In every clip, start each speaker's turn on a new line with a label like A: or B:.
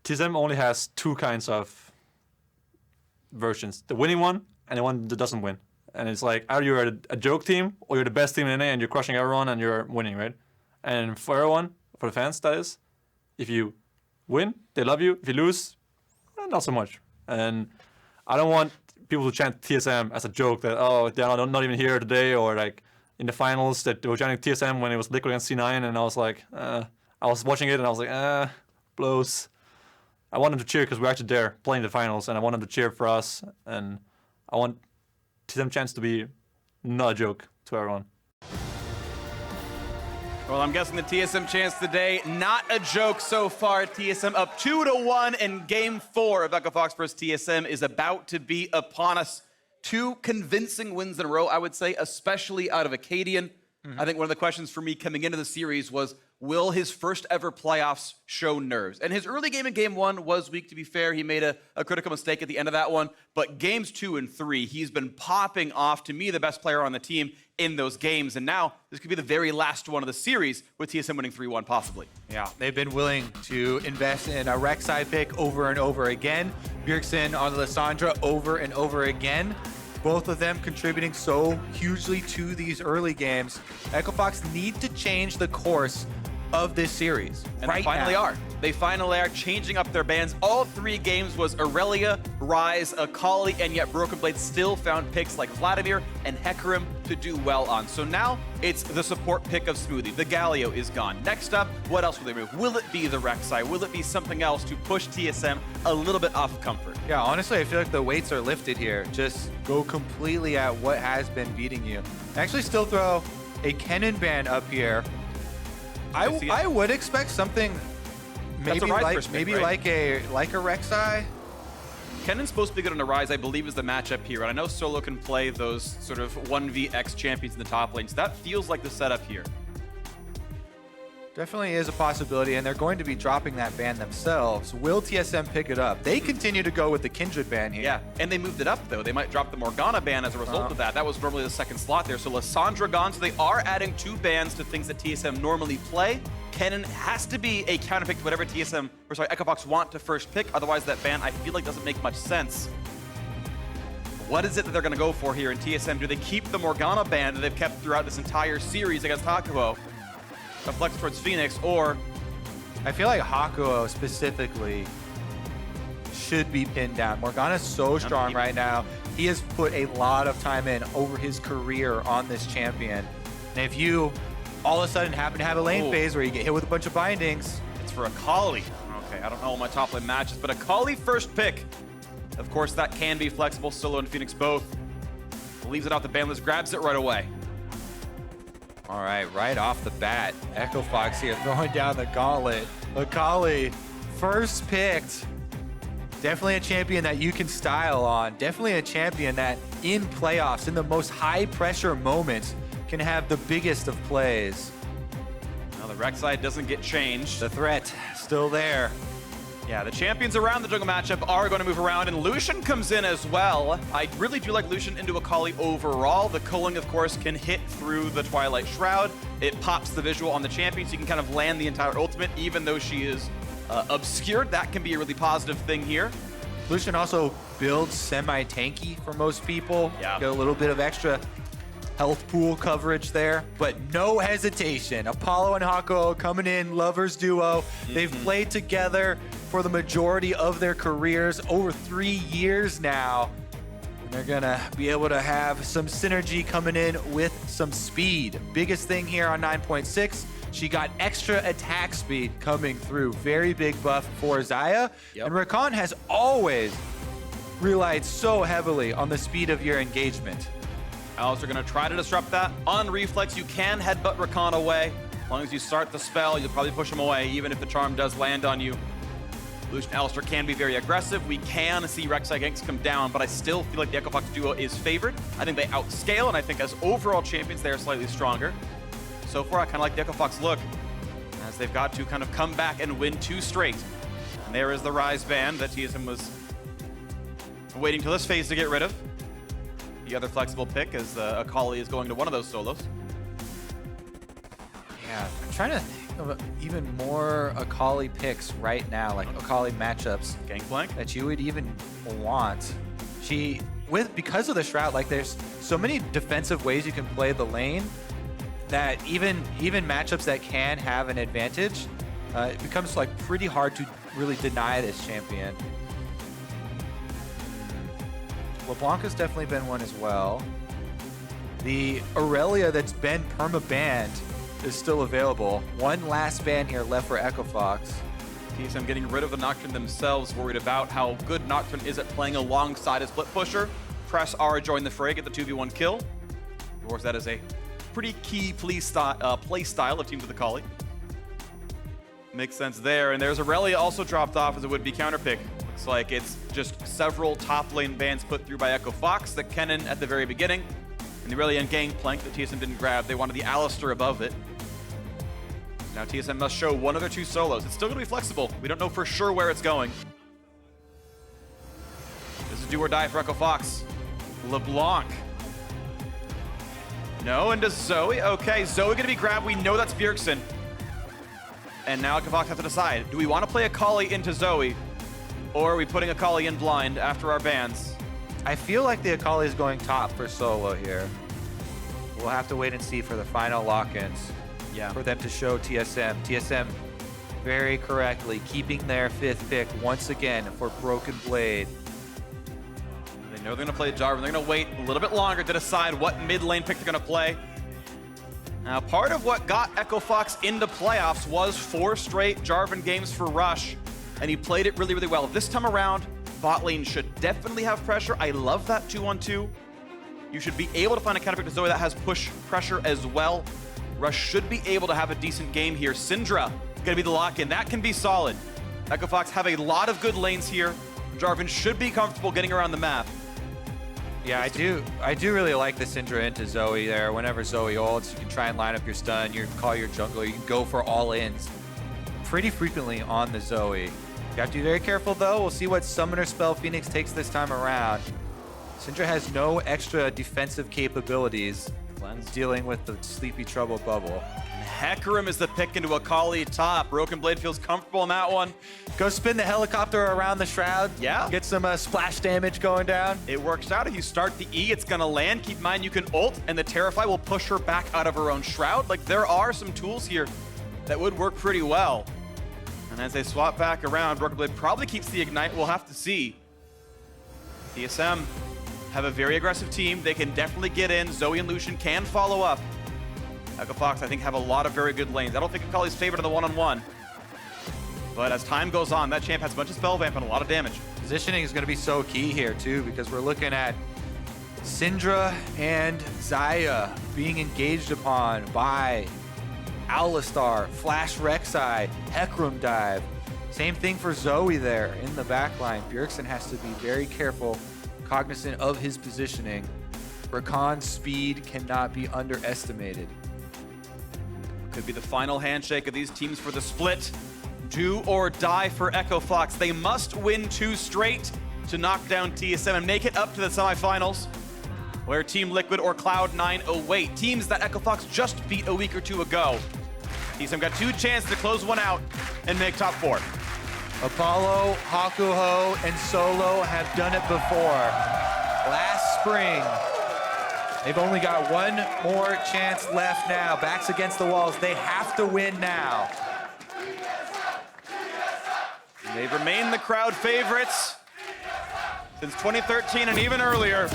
A: TSM only has two kinds of versions: the winning one and the one that doesn't win. And it's like either you're a joke team or you're the best team in NA and you're crushing everyone and you're winning, right? And for everyone, for the fans, that is, if you win, they love you. If you lose, not so much. And I don't want people to chant TSM as a joke that, oh, they're not even here today, or like in the finals that they were chanting TSM when it was FLICKR against C9, and I was like, I was watching it and I was like, blows. I want them to cheer because we're actually there playing the finals, and I want them to cheer for us, and I want TSM chants to be not a joke to everyone.
B: Well, I'm guessing the TSM chance today, not a joke so far. TSM up 2-1, and Game 4 of Echo Fox vs TSM is about to be upon us. 2 convincing wins in a row, I would say, especially out of Akaadian. I think one of the questions for me coming into the series was, will his first ever playoffs show nerves? And his early game in Game 1 was weak, to be fair. He made a critical mistake at the end of that one. But Games 2 and 3, he's been popping off, to me, the best player on the team in those games. And now, this could be the very last one of the series, with TSM winning 3-1, possibly.
C: Yeah, they've been willing to invest in a Rek'Sai pick over and over again. Bjergsen on Lissandra over and over again. Both of them contributing so hugely to these early games. Echo Fox need to change the course of this series.
B: And they finally are. They finally are changing up their bans. All 3 games was Aurelia, Ryze, Akali, and yet Broken Blade still found picks like Vladimir and Hecarim to do well on. So now it's the support pick of Smoothie. The Galio is gone. Next up, what else will they move? Will it be the Rek'Sai? Will it be something else to push TSM a little bit off comfort?
C: Yeah, honestly, I feel like the weights are lifted here. Just go completely at what has been beating you. Actually still throw a Kennen ban up here. I would expect something maybe like a Rek'Sai.
B: Kennen's supposed to be good on the Ryze, I believe, is the matchup here. And I know Solo can play those sort of 1vx champions in the top lane, so that feels like the setup here.
C: Definitely is a possibility, and they're going to be dropping that ban themselves. Will TSM pick it up? They continue to go with the Kindred ban here.
B: Yeah, and they moved it up, though. They might drop the Morgana ban as a result of that. That was normally the second slot there. So Lissandra gone, so they are adding 2 bans to things that TSM normally play. Kennen has to be a counterpick to whatever Echo Fox want to first pick. Otherwise, that ban, I feel like, doesn't make much sense. What is it that they're going to go for here in TSM? Do they keep the Morgana ban that they've kept throughout this entire series against Hakuho, a flex towards Fenix, or...
C: I feel like Hakuho specifically should be pinned down. Morgana's so strong right now. He has put a lot of time in over his career on this champion. And if you all of a sudden happen to have a lane phase where you get hit with a bunch of bindings...
B: It's for Akali. Okay, I don't know my top lane matches, but Akali first pick. Of course, that can be flexible. Solo and Fenix both. Leaves it out the ban list, grabs it right away.
C: All right, right off the bat, Echo Fox here throwing down the gauntlet. Akali, first picked. Definitely a champion that you can style on. Definitely a champion that in playoffs, in the most high pressure moments, can have the biggest of plays.
B: Now the Rek'Sai doesn't get changed.
C: The threat still there.
B: Yeah, the champions around the jungle matchup are going to move around, and Lucian comes in as well. I really do like Lucian into Akali overall. The culling, of course, can hit through the Twilight Shroud. It pops the visual on the champion, so you can kind of land the entire ultimate, even though she is obscured. That can be a really positive thing here.
C: Lucian also builds semi-tanky for most people.
B: Yeah.
C: Get a little bit of extra health pool coverage there, but no hesitation. Apollo and Hakuho coming in, lovers duo. They've played together for the majority of their careers, over 3 years now. And they're gonna be able to have some synergy coming in with some speed. Biggest thing here on 9.6, she got extra attack speed coming through. Very big buff for Xayah. And Rakan has always relied so heavily on the speed of your engagement.
B: Alistar gonna try to disrupt that. On reflex, you can headbutt Rakan away. As long as you start the spell, you'll probably push him away, even if the charm does land on you. Lucian Alistar can be very aggressive. We can see Rek'Sai ganks come down, but I still feel like the Echo Fox duo is favored. I think they outscale, and I think as overall champions, they are slightly stronger. So far, I kind of like the Echo Fox look, as they've got to kind of come back and win 2 straight. And there is the Ryze ban that TSM was waiting till this phase to get rid of. The other flexible pick is Akali is going to one of those solos.
C: Yeah, I'm trying to think. of even more Akali picks right now, like Akali matchups
B: Gangplank.
C: that you would even want. Because of the Shroud, like there's so many defensive ways you can play the lane that even matchups that can have an advantage, it becomes like pretty hard to really deny this champion. LeBlanca's definitely been one as well. The Aurelia that's been perma-banned is still available. One last ban here left for Echo Fox.
B: TSM getting rid of the Nocturne themselves, worried about how good Nocturne is at playing alongside a split pusher. Press R, join the fray, get the 2v1 kill. Of course, that is a pretty key play style of teams with Akali. Makes sense there. And there's Aurelia also dropped off as a would-be counterpick. Looks like it's just several top lane bans put through by Echo Fox, the Kennen at the very beginning, and the Aurelia and Gangplank that TSM didn't grab. They wanted the Alistar above it. Now TSM must show one of their two solos. It's still going to be flexible. We don't know for sure where it's going. This is do or die for Echo Fox. LeBlanc. No, into Zoe. Okay, Zoe going to be grabbed. We know that's Bjergsen. And now Echo Fox have to decide. Do we want to play Akali into Zoe? Or are we putting Akali in blind after our bans?
C: I feel like the Akali is going top for solo here. We'll have to wait and see for the final lock-ins.
B: Yeah.
C: For them to show TSM. TSM very correctly keeping their 5th pick once again for Broken Blade.
B: They know they're going to play Jarvan. They're going to wait a little bit longer to decide what mid lane pick they're going to play. Now, part of what got Echo Fox into playoffs was 4 straight Jarvan games for Rush, and he played it really, really well. This time around, bot lane should definitely have pressure. I love that 2-on-2. You should be able to find a counterpick to Zoe that has push pressure as well. Rush should be able to have a decent game here. Syndra gonna be the lock-in. That can be solid. Echo Fox have a lot of good lanes here. Jarvan should be comfortable getting around the map.
C: Yeah, I do really like the Syndra into Zoe there. Whenever Zoe ults, you can try and line up your stun, you can call your jungler, you can go for all-ins pretty frequently on the Zoe. You have to be very careful though. We'll see what summoner spell Fenix takes this time around. Syndra has no extra defensive capabilities. Dealing with the Sleepy Trouble bubble.
B: Hecarim is the pick into Akali top. Broken Blade feels comfortable in that one.
C: Go spin the helicopter around the Shroud.
B: Yeah.
C: Get some splash damage going down.
B: It works out. If you start the E, it's going to land. Keep in mind, you can ult, and the Terrify will push her back out of her own Shroud. Like, there are some tools here that would work pretty well. And as they swap back around, Broken Blade probably keeps the Ignite. We'll have to see. TSM have a very aggressive team. They can definitely get in. Zoe and Lucian can follow up. Echo Fox, I think, have a lot of very good lanes. I don't think Akali's favored in the one-on-one. But as time goes on, that champ has a bunch of spell vamp and a lot of damage.
C: Positioning is going to be so key here, too, because we're looking at Syndra and Xayah being engaged upon by Alistar, Flash Rek'Sai, Hecarim dive. Same thing for Zoe there in the backline. Bjergsen has to be very careful, cognizant of his positioning. Rakan's speed cannot be underestimated.
B: Could be the final handshake of these teams for the split. Do or die for Echo Fox. They must win 2 straight to knock down TSM and make it up to the semifinals, where Team Liquid or Cloud9 await. Teams that Echo Fox just beat a week or 2 ago. TSM got 2 chances to close one out and make top 4.
C: Apollo, Hakuho, and Solo have done it before. Last spring. They've only got one more chance left now. Backs against the walls. They have to win now.
B: They've remained the crowd favorites since 2013 and even earlier.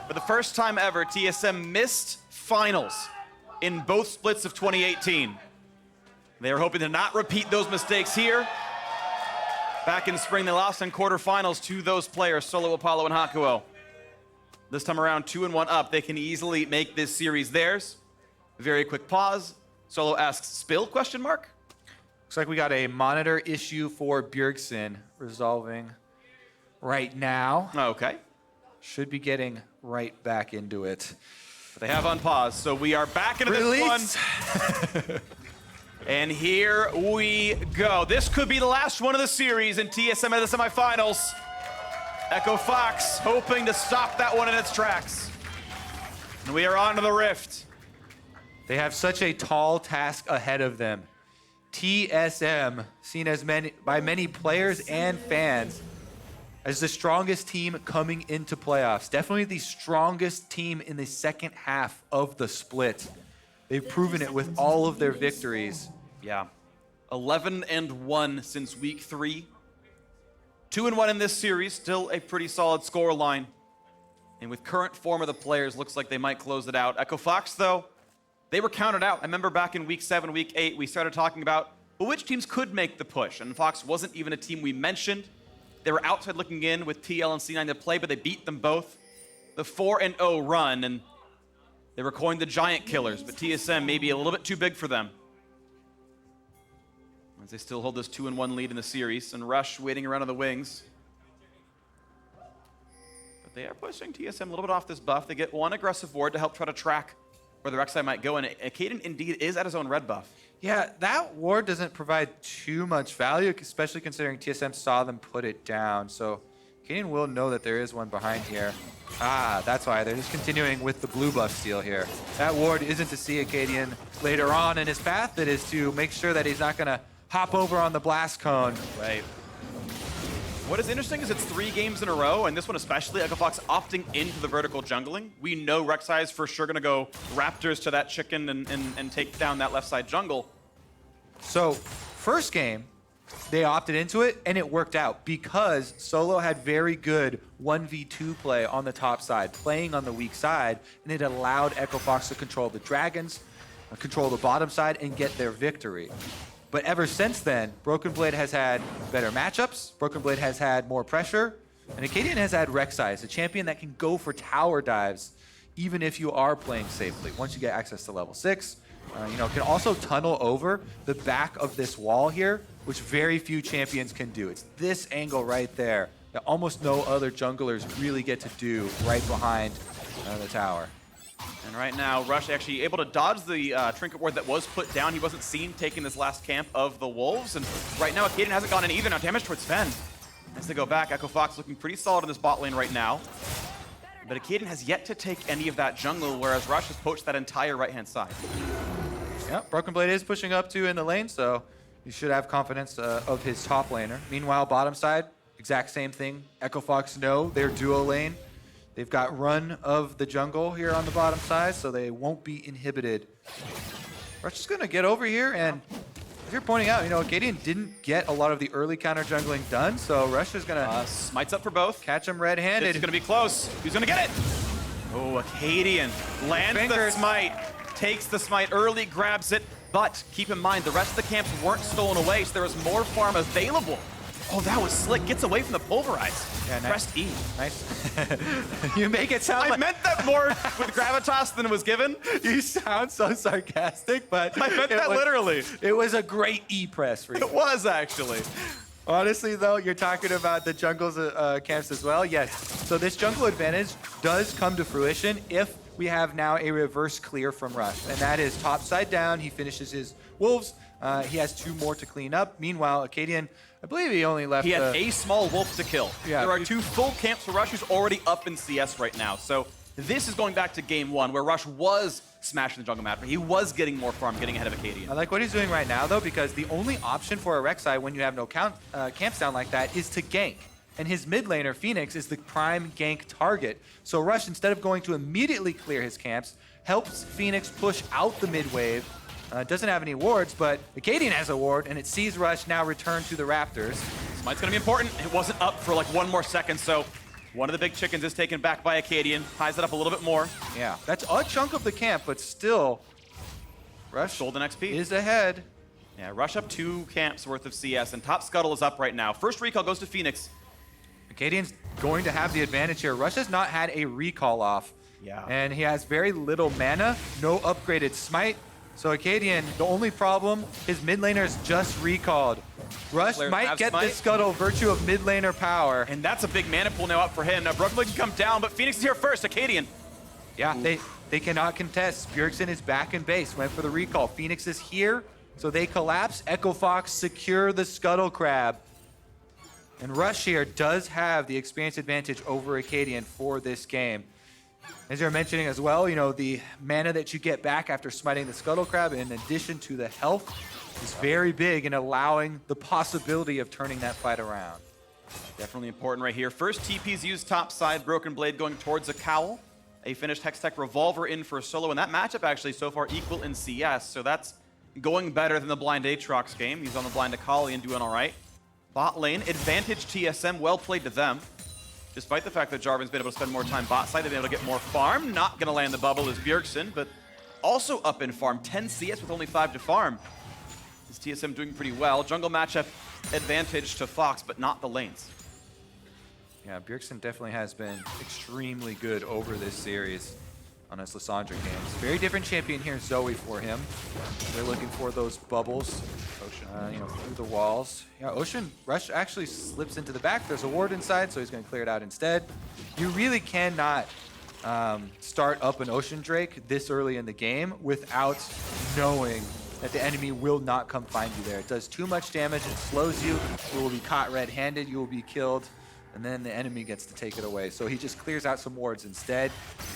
B: For the first time ever, TSM missed finals in both splits of 2018. They are hoping to not repeat those mistakes here. Back in spring, they lost in quarterfinals to those players, Solo, Apollo, and Hakuho. This time around, 2-1 up. They can easily make this series theirs. Very quick pause. Solo asks, spill, question mark?
C: Looks like we got a monitor issue for Bjergsen resolving right now.
B: Okay.
C: Should be getting right back into it.
B: But they have on pause, so we are back into this one. And here we go. This could be the last one of the series in TSM at the semifinals. Echo Fox hoping to stop that one in its tracks. And we are on to the Rift.
C: They have such a tall task ahead of them. TSM, seen as by many players and fans as the strongest team coming into playoffs. Definitely the strongest team in the second half of the split. They've proven it with all of their victories.
B: Yeah. 11-1 since week 3. 2-1 in this series, still a pretty solid score line. And with current form of the players, looks like they might close it out. Echo Fox, though, they were counted out. I remember back in week 7, week 8, we started talking about which teams could make the push. And Fox wasn't even a team we mentioned. They were outside looking in with TL and C9 to play, but they beat them both. The 4-0 run, and they were coined the Giant Killers, but TSM may be a little bit too big for them, as they still hold this 2-1 lead in the series, and Rush waiting around on the wings. But they are pushing TSM a little bit off this buff. They get one aggressive ward to help try to track where the Rek'Sai might go, and Akaadian indeed is at his own red buff.
C: Yeah, that ward doesn't provide too much value, especially considering TSM saw them put it down. So Akaadian will know that there is one behind here. Ah, that's why. They're just continuing with the blue buff steal here. That ward isn't to see Akaadian later on in his path. It is to make sure that he's not going to hop over on the blast cone.
B: Right. What is interesting is it's 3 games in a row, and this one especially, Echo Fox opting into the vertical jungling. We know Rek'Sai is for sure going to go Raptors to that chicken and take down that left side jungle.
C: So, first game, they opted into it, and it worked out because Solo had very good 1v2 play on the top side, playing on the weak side, and it allowed Echo Fox to control the dragons, control the bottom side, and get their victory. But ever since then, Broken Blade has had better matchups, Broken Blade has had more pressure, and Akaadian has had Rek'Sai as a champion that can go for tower dives, even if you are playing safely. Once you get access to level 6, can also tunnel over the back of this wall here, which very few champions can do. It's this angle right there that almost no other junglers really get to do right behind the tower.
B: And right now, Rush actually able to dodge the trinket ward that was put down. He wasn't seen taking this last camp of the Wolves. And right now, Akaadian hasn't gone in either. Now damage towards Zven. As they go back, Echo Fox looking pretty solid in this bot lane right now. But Akaadian has yet to take any of that jungle, whereas Rush has poached that entire right-hand side.
C: Yep, Broken Blade is pushing up 2 in the lane, so you should have confidence of his top laner. Meanwhile, bottom side, exact same thing. Echo Fox know their duo lane. They've got run of the jungle here on the bottom side, so they won't be inhibited. Rush is going to get over here, and as you're pointing out, Akaadian didn't get a lot of the early counter jungling done, so Rush is going to
B: smites up for both.
C: Catch him red-handed.
B: It's going to be close. Who's going to get it? Oh, Akaadian lands the smite, takes the smite early, grabs it, but keep in mind, the rest of the camps weren't stolen away, so there was more farm available. Oh, that was slick. Gets away from the pulverize. Yeah, nice. Pressed E.
C: Nice. You make it sound
B: I meant that more with gravitas than it was given.
C: You sound so sarcastic, but
B: I meant that literally.
C: It was a great E press for you.
B: It was actually.
C: Honestly, though, you're talking about the jungle's camps as well. Yes. So this jungle advantage does come to fruition if we have now a reverse clear from Rush, and that is top side down. He finishes his wolves. He has 2 more to clean up. Meanwhile, Akaadian, I believe he only left.
B: He had a small wolf to kill.
C: Yeah,
B: there are 2 full camps for Rush, who's already up in CS right now. So this is going back to game 1, where Rush was smashing the jungle map. He was getting more farm, getting ahead of Akaadian.
C: I like what he's doing right now, though, because the only option for a Rek'Sai when you have no camps down like that is to gank. And his mid laner, Fenix, is the prime gank target. So Rush, instead of going to immediately clear his camps, helps Fenix push out the mid wave. Doesn't have any wards, but Akaadian has a ward, and it sees Rush now return to the Raptors.
B: Smite's gonna be important. It wasn't up for like 1 more second, so one of the big chickens is taken back by Akaadian. Ties it up a little bit more.
C: Yeah, that's a chunk of the camp, but still, Rush
B: Golden XP
C: is ahead.
B: Yeah, Rush up 2 camps worth of CS, and top scuttle is up right now. First recall goes to Fenix.
C: Akaadian's going to have the advantage here. Rush has not had a recall off.
B: Yeah.
C: And he has very little mana, no upgraded smite. So Akaadian, the only problem, his mid laner is just recalled. Rush might get the scuttle virtue of mid laner power.
B: And that's a big mana pool now up for him. Now Broken Blade can come down, but Fenix is here first, Akaadian.
C: Yeah, they cannot contest. Bjergsen is back in base, went for the recall. Fenix is here, so they collapse. Echo Fox secure the scuttle crab. And Rush here does have the experience advantage over Akaadian for this game. As you're mentioning as well, the mana that you get back after smiting the Scuttle Crab, in addition to the health, is very big in allowing the possibility of turning that fight around.
B: Definitely important right here. First TP's used top side, Broken Blade going towards a Cowl. A finished Hex Tech Revolver in for a solo, and that matchup actually so far equal in CS, so that's going better than the blind Aatrox game. He's on the blind Akali and doing all right. Bot lane, advantage TSM, well played to them. Despite the fact that Jarvan's been able to spend more time bot side, they've been able to get more farm. Not gonna land the bubble is Bjergsen, but also up in farm. 10 CS with only 5 to farm. Is TSM doing pretty well. Jungle matchup advantage to Fox, but not the lanes.
C: Yeah, Bjergsen definitely has been extremely good over this series on his Lissandra games. Very different champion here, Zoe, for him. They're looking for those bubbles, you know, through the walls. Yeah, Ocean Rush actually slips into the back. There's a ward inside, so he's going to clear it out instead. You really cannot start up an Ocean Drake this early in the game without knowing that the enemy will not come find you there. It does too much damage, it slows you, you will be caught red-handed, you will be killed, and then the enemy gets to take it away. So he just clears out some wards instead,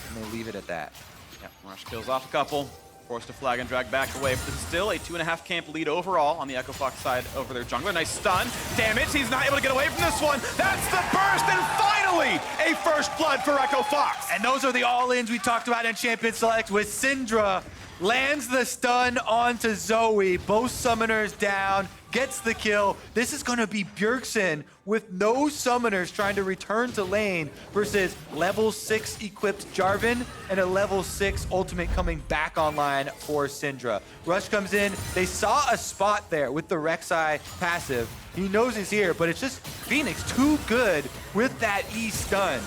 C: and they leave it at that.
B: Yep, Rush kills off a couple, forced to flag and drag back away, but it's still a 2.5 camp lead overall on the Echo Fox side over their jungler. Nice stun, damage, he's not able to get away from this one. That's the burst, and finally a first blood for Echo Fox.
C: And those are the all-ins we talked about in Champion Select with Syndra. Lands the stun onto Zoe, both summoners down, gets the kill. This is going to be Bjergsen with no summoners trying to return to lane versus level 6 equipped Jarvan and a level 6 ultimate coming back online for Syndra. Rush comes in, they saw a spot there with the Rek'Sai passive. He knows he's here, but it's just Fenix too good with that E stun.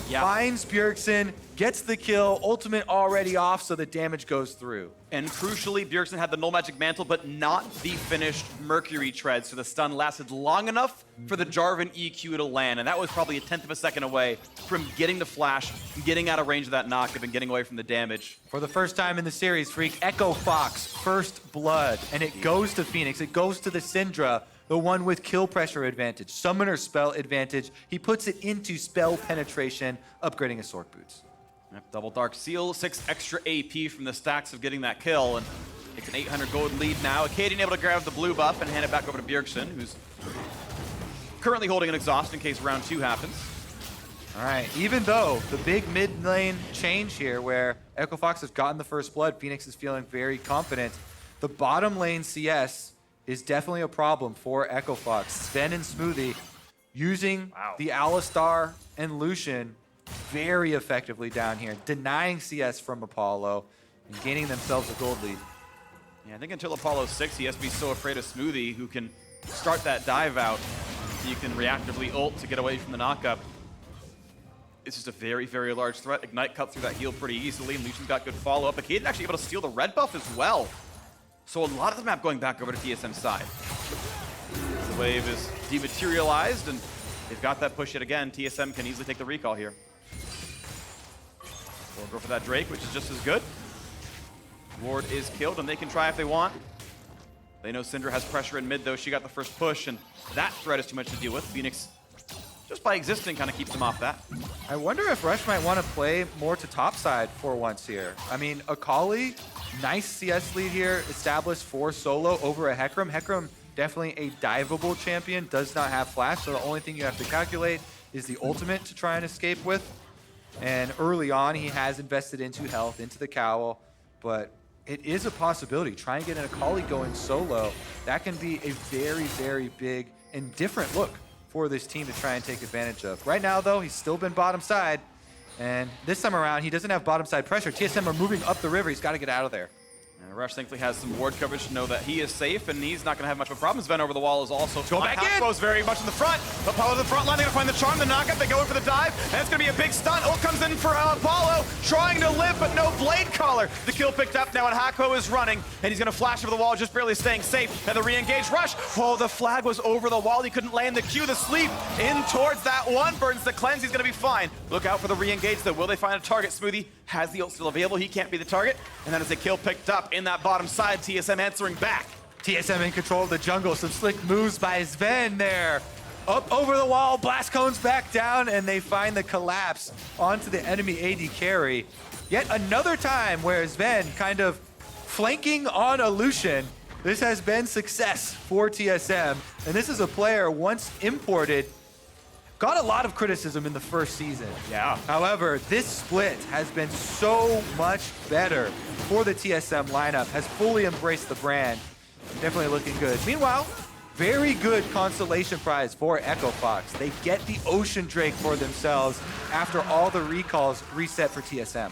B: Yeah.
C: Finds Bjergsen, gets the kill, ultimate already off, so the damage goes through.
B: And crucially, Bjergsen had the Null Magic Mantle, but not the finished Mercury Tread, so the stun lasted long enough for the Jarvan EQ to land, and that was probably a 1/10 of a second away from getting the flash, getting out of range of that knock-up, and getting away from the damage.
C: For the first time in the series, Freak, Echo Fox, first blood, and it goes to Fenix, it goes to the Syndra, the one with kill pressure advantage, summoner spell advantage. He puts it into spell penetration, upgrading his Sork Boots.
B: Yep, double Dark Seal, 6 extra AP from the stacks of getting that kill, and it's an 800 gold lead now. Akaadian able to grab the blue buff and hand it back over to Bjergsen, who's currently holding an exhaust in case round 2 happens.
C: All right, even though the big mid lane change here where Echo Fox has gotten the first blood, Fenix is feeling very confident. The bottom lane CS is definitely a problem for Echo Fox. Zven and Smoothie using the Alistar and Lucian very effectively down here, denying CS from Apollo and gaining themselves a gold lead.
B: Yeah, I think until Apollo 6, he has to be so afraid of Smoothie, who can start that dive out. You can reactively ult to get away from the knockup. It's just a very, very large threat. Ignite cut through that heal pretty easily, and Lucian's got good follow-up. Akaadian actually able to steal the red buff as well. So a lot of the map going back over to TSM's side. The wave is dematerialized, and they've got that push yet again. TSM can easily take the recall here. We'll go for that Drake, which is just as good. Ward is killed, and they can try if they want. They know Syndra has pressure in mid, though. She got the first push, and that threat is too much to deal with. Fenix, just by existing, kind of keeps them off that.
C: I wonder if Rush might want to play more to top side for once here. I mean, Akali, nice CS lead here, established for solo over a Hecarim. Hecarim, definitely a diveable champion, does not have flash, so the only thing you have to calculate is the ultimate to try and escape with. And early on, he has invested into health, into the cowl, but it is a possibility. Try and get an Akali going solo. That can be a very, very big and different look for this team to try and take advantage of. Right now, though, he's still been bottom side, and this time around, he doesn't have bottom side pressure. TSM are moving up the river. He's got to get out of there. Rush
B: thankfully has some ward coverage to know that he is safe, and he's not going to have much of a problem. Zven over the wall is also
C: go back in.
B: Hakuho's very much in the front. Apollo to the front line, they're going to find the charm, the knockup. They go in for the dive, and it's going to be a big stun. Ult comes in for Apollo, trying to live, but no blade collar. The kill picked up now, and Hakuho is running, and he's going to flash over the wall, just barely staying safe. And the re-engage Rush. Oh, the flag was over the wall. He couldn't land the Q. The sleep in towards that one. Burns the cleanse. He's going to be fine. Look out for the re-engage, though. Will they find a target? Smoothie has the ult still available. He can't be the target. And that is a kill picked up in that bottom side. TSM answering back.
C: TSM in control of the jungle. Some slick moves by Zven there. Up over the wall, blast cones back down, and they find the collapse onto the enemy AD carry. Yet another time where Zven kind of flanking on a Lucian This has been success for TSM, and this is a player once imported, got a lot of criticism in the first season.
B: Yeah.
C: However, this split has been so much better for the TSM lineup, has fully embraced the brand. Definitely looking good. Meanwhile, very good consolation prize for Echo Fox. They get the Ocean Drake for themselves after all the recalls reset for TSM.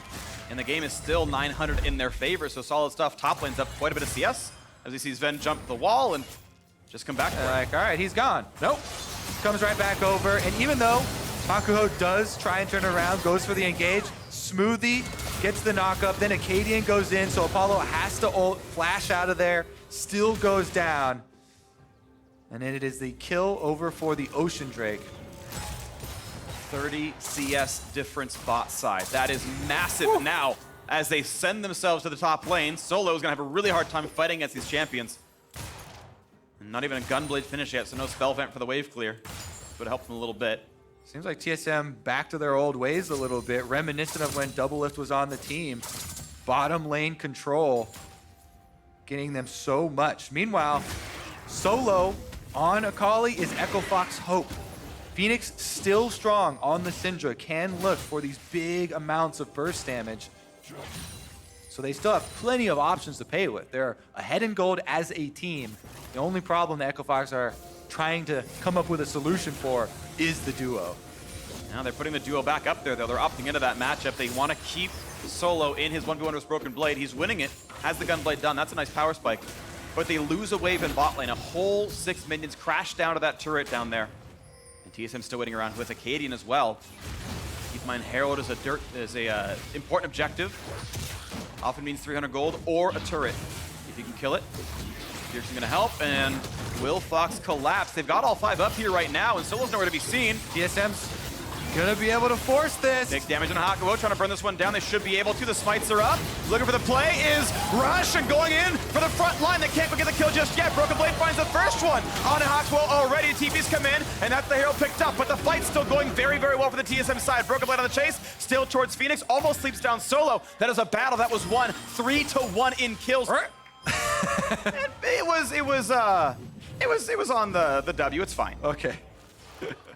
B: And the game is still 900 in their favor, so solid stuff. Top lane's up quite a bit of CS as we see Zven jump the wall and just come back.
C: Like, all right, he's gone. Nope. Comes right back over, and even though Hakuho does try and turn around, goes for the engage, Smoothie gets the knock-up, then Akaadian goes in, so Apollo has to ult, flash out of there, still goes down. And then it is the kill over for the Ocean Drake.
B: 30 CS difference bot side. That is massive now as they send themselves to the top lane. Solo is going to have a really hard time fighting against these champions. And not even a Gunblade finish yet, so no spell vent for the wave clear. Would help them a little bit.
C: Seems like TSM back to their old ways a little bit, reminiscent of when Doublelift was on the team. Bottom lane control, getting them so much. Meanwhile, Solo on Akali is Echo Fox hope. Fenix still strong on the Syndra, can look for these big amounts of burst damage. So they still have plenty of options to pay with. They're ahead in gold as a team. The only problem that Echo Fox are trying to come up with a solution for is the duo.
B: Now they're putting the duo back up there, though. They're opting into that matchup. They want to keep Solo in his 1v1 with Broken Blade. He's winning it. Has the Gunblade done. That's a nice power spike. But they lose a wave in bot lane. A whole 6 minions crash down to that turret down there. And TSM still waiting around with Akaadian as well. Keep in mind, Herald is a important objective. Often means 300 gold or a turret. If you can kill it, Bjergsen gonna help, and will Fox collapse? They've got all 5 up here right now, and Solo's nowhere to be seen.
C: TSM's gonna be able to force this.
B: Takes damage on Hakuho, trying to burn this one down. They should be able to. The smites are up. Looking for the play is Rush, and going in for the front line. They can't go get the kill just yet. Broken Blade finds the first one on Hakuho already. TP's come in, and that's the hero picked up. But the fight's still going very, very well for the TSM side. Broken Blade on the chase, still towards Fenix. Almost sleeps down Solo. That is a battle that was won 3-1 in kills. It was on the W. It's fine.
C: Okay.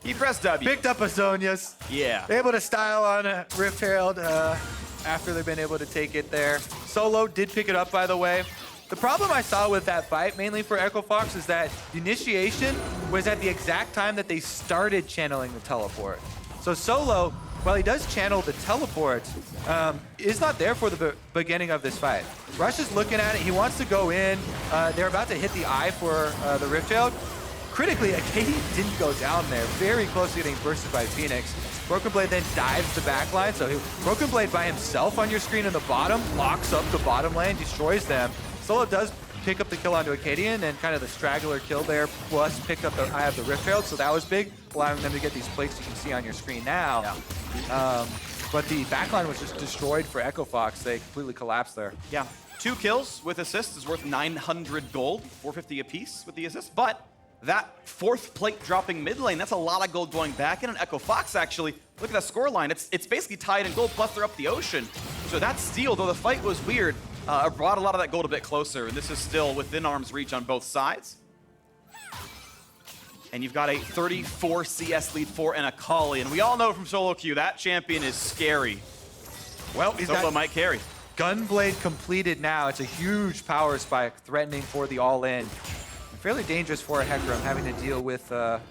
B: He pressed W.
C: Picked up a Zhonya's.
B: Yeah.
C: Able to style on a Rift Herald after they've been able to take it there. Solo did pick it up, by the way. The problem I saw with that fight, mainly for Echo Fox, is that the initiation was at the exact time that they started channeling the teleport. So Solo, while he does channel the teleport, is not there for the beginning of this fight. Rush is looking at it. He wants to go in. They're about to hit the eye for the Rift Herald. Critically, Akaadian didn't go down there. Very close to getting bursted by Fenix. Broken Blade then dives the backline. So Broken Blade by himself on your screen in the bottom, locks up the bottom lane, destroys them. Solo does pick up the kill onto Akaadian and kind of the straggler kill there, plus picked up the Eye of the Rift Herald, so that was big, allowing them to get these plates you can see on your screen now. Yeah. But the backline was just destroyed for Echo Fox. They completely collapsed there.
B: Yeah. 2 kills with assists is worth 900 gold, 450 apiece with the assists, but that 4th plate dropping mid lane, that's a lot of gold going back in. And Echo Fox, actually, look at that score line. It's basically tied in gold, plus they're up the ocean. So that steal, though the fight was weird, brought a lot of that gold a bit closer. And this is still within arm's reach on both sides. And you've got a 34 CS lead for an Akali. And we all know from solo queue, that champion is scary.
C: Well,
B: Solo might carry.
C: Gunblade completed now. It's a huge power spike threatening for the all-in. Fairly dangerous for a Hecarim, having to deal with the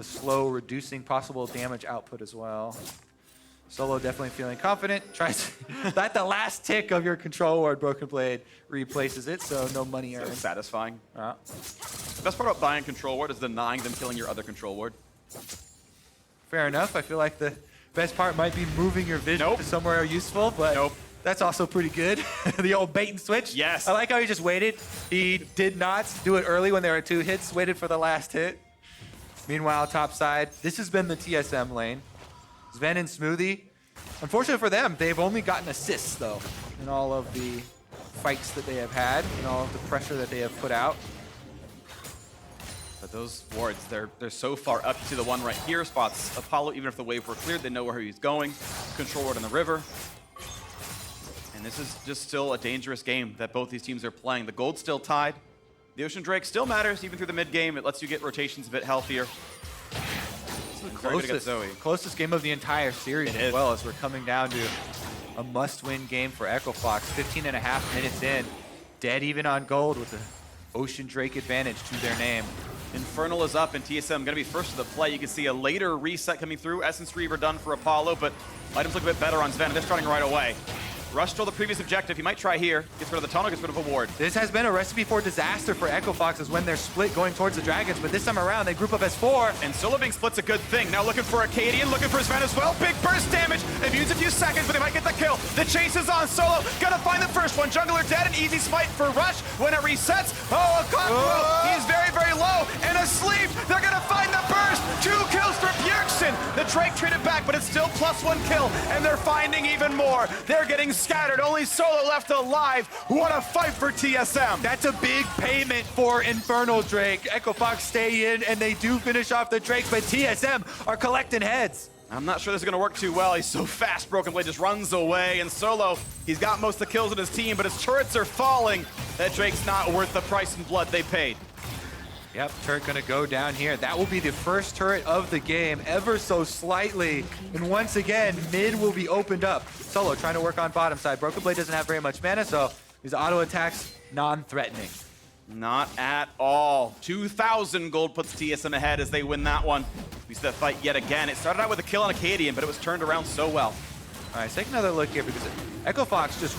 C: slow, reducing possible damage output as well. Solo definitely feeling confident. Tries to, at the last tick of your control ward, Broken Blade replaces it, so no money earned.
B: So satisfying. The best part about buying control ward is denying them killing your other control ward.
C: Fair enough. I feel like the best part might be moving your vision to somewhere useful, but that's also pretty good. The old bait and switch.
B: Yes.
C: I like how he just waited. He did not do it early when there were 2 hits, waited for the last hit. Meanwhile, top side, this has been the TSM lane. Zven and Smoothie. Unfortunately for them, they've only gotten assists, though, in all of the fights that they have had, and all of the pressure that they have put out.
B: But those wards, they're so far up to the one right here spots. Apollo, even if the wave were cleared, they know where he's going. Control ward in the river. And this is just still a dangerous game that both these teams are playing. The gold's still tied. The Ocean Drake still matters even through the mid game. It lets you get rotations a bit healthier.
C: Closest game of the entire series as well, as we're coming down to a must-win game for Echo Fox. 15.5 minutes in, dead even on gold with the Ocean Drake advantage to their name.
B: Infernal is up and TSM going to be first to the play. You can see a later reset coming through. Essence Reaver done for Apollo, but items look a bit better on Zven. They're starting right away. Rush stole the previous objective. He might try here. Gets rid of the tunnel, gets rid of a ward.
C: This has been a recipe for disaster for Echo Fox when they're split going towards the Dragons, but this time around they group up as 4.
B: And solo being split's a good thing. Now looking for Akaadian, looking for Zven as well. Big burst damage. Immune's a few seconds, but they might get the kill. The chase is on. Solo gonna find the first one. Jungler dead. An easy smite for Rush when it resets. Oh, Hakuho, he's very, very low and asleep. They're gonna find the burst. 2 kills for Bjergsen. The Drake traded back, but it's still +1 kill, and they're finding even more. They're getting scattered. Only Solo left alive. What a fight for TSM.
C: That's a big payment for Infernal Drake. Echo Fox stay in, and they do finish off the Drakes, but TSM are collecting heads.
B: I'm not sure this is going to work too well. He's so fast. Broken Blade just runs away, and Solo, he's got most of the kills in his team, but his turrets are falling. That Drake's not worth the price in blood they paid.
C: Yep, turret gonna go down here. That will be the first turret of the game, ever so slightly. And once again, mid will be opened up. Solo trying to work on bottom side. Broken Blade doesn't have very much mana, so his auto attacks non-threatening.
B: Not at all. 2,000 gold puts TSM ahead as they win that one. We see that fight yet again. It started out with a kill on Akaadian, but it was turned around so well.
C: All right, let's take another look here because Echo Fox just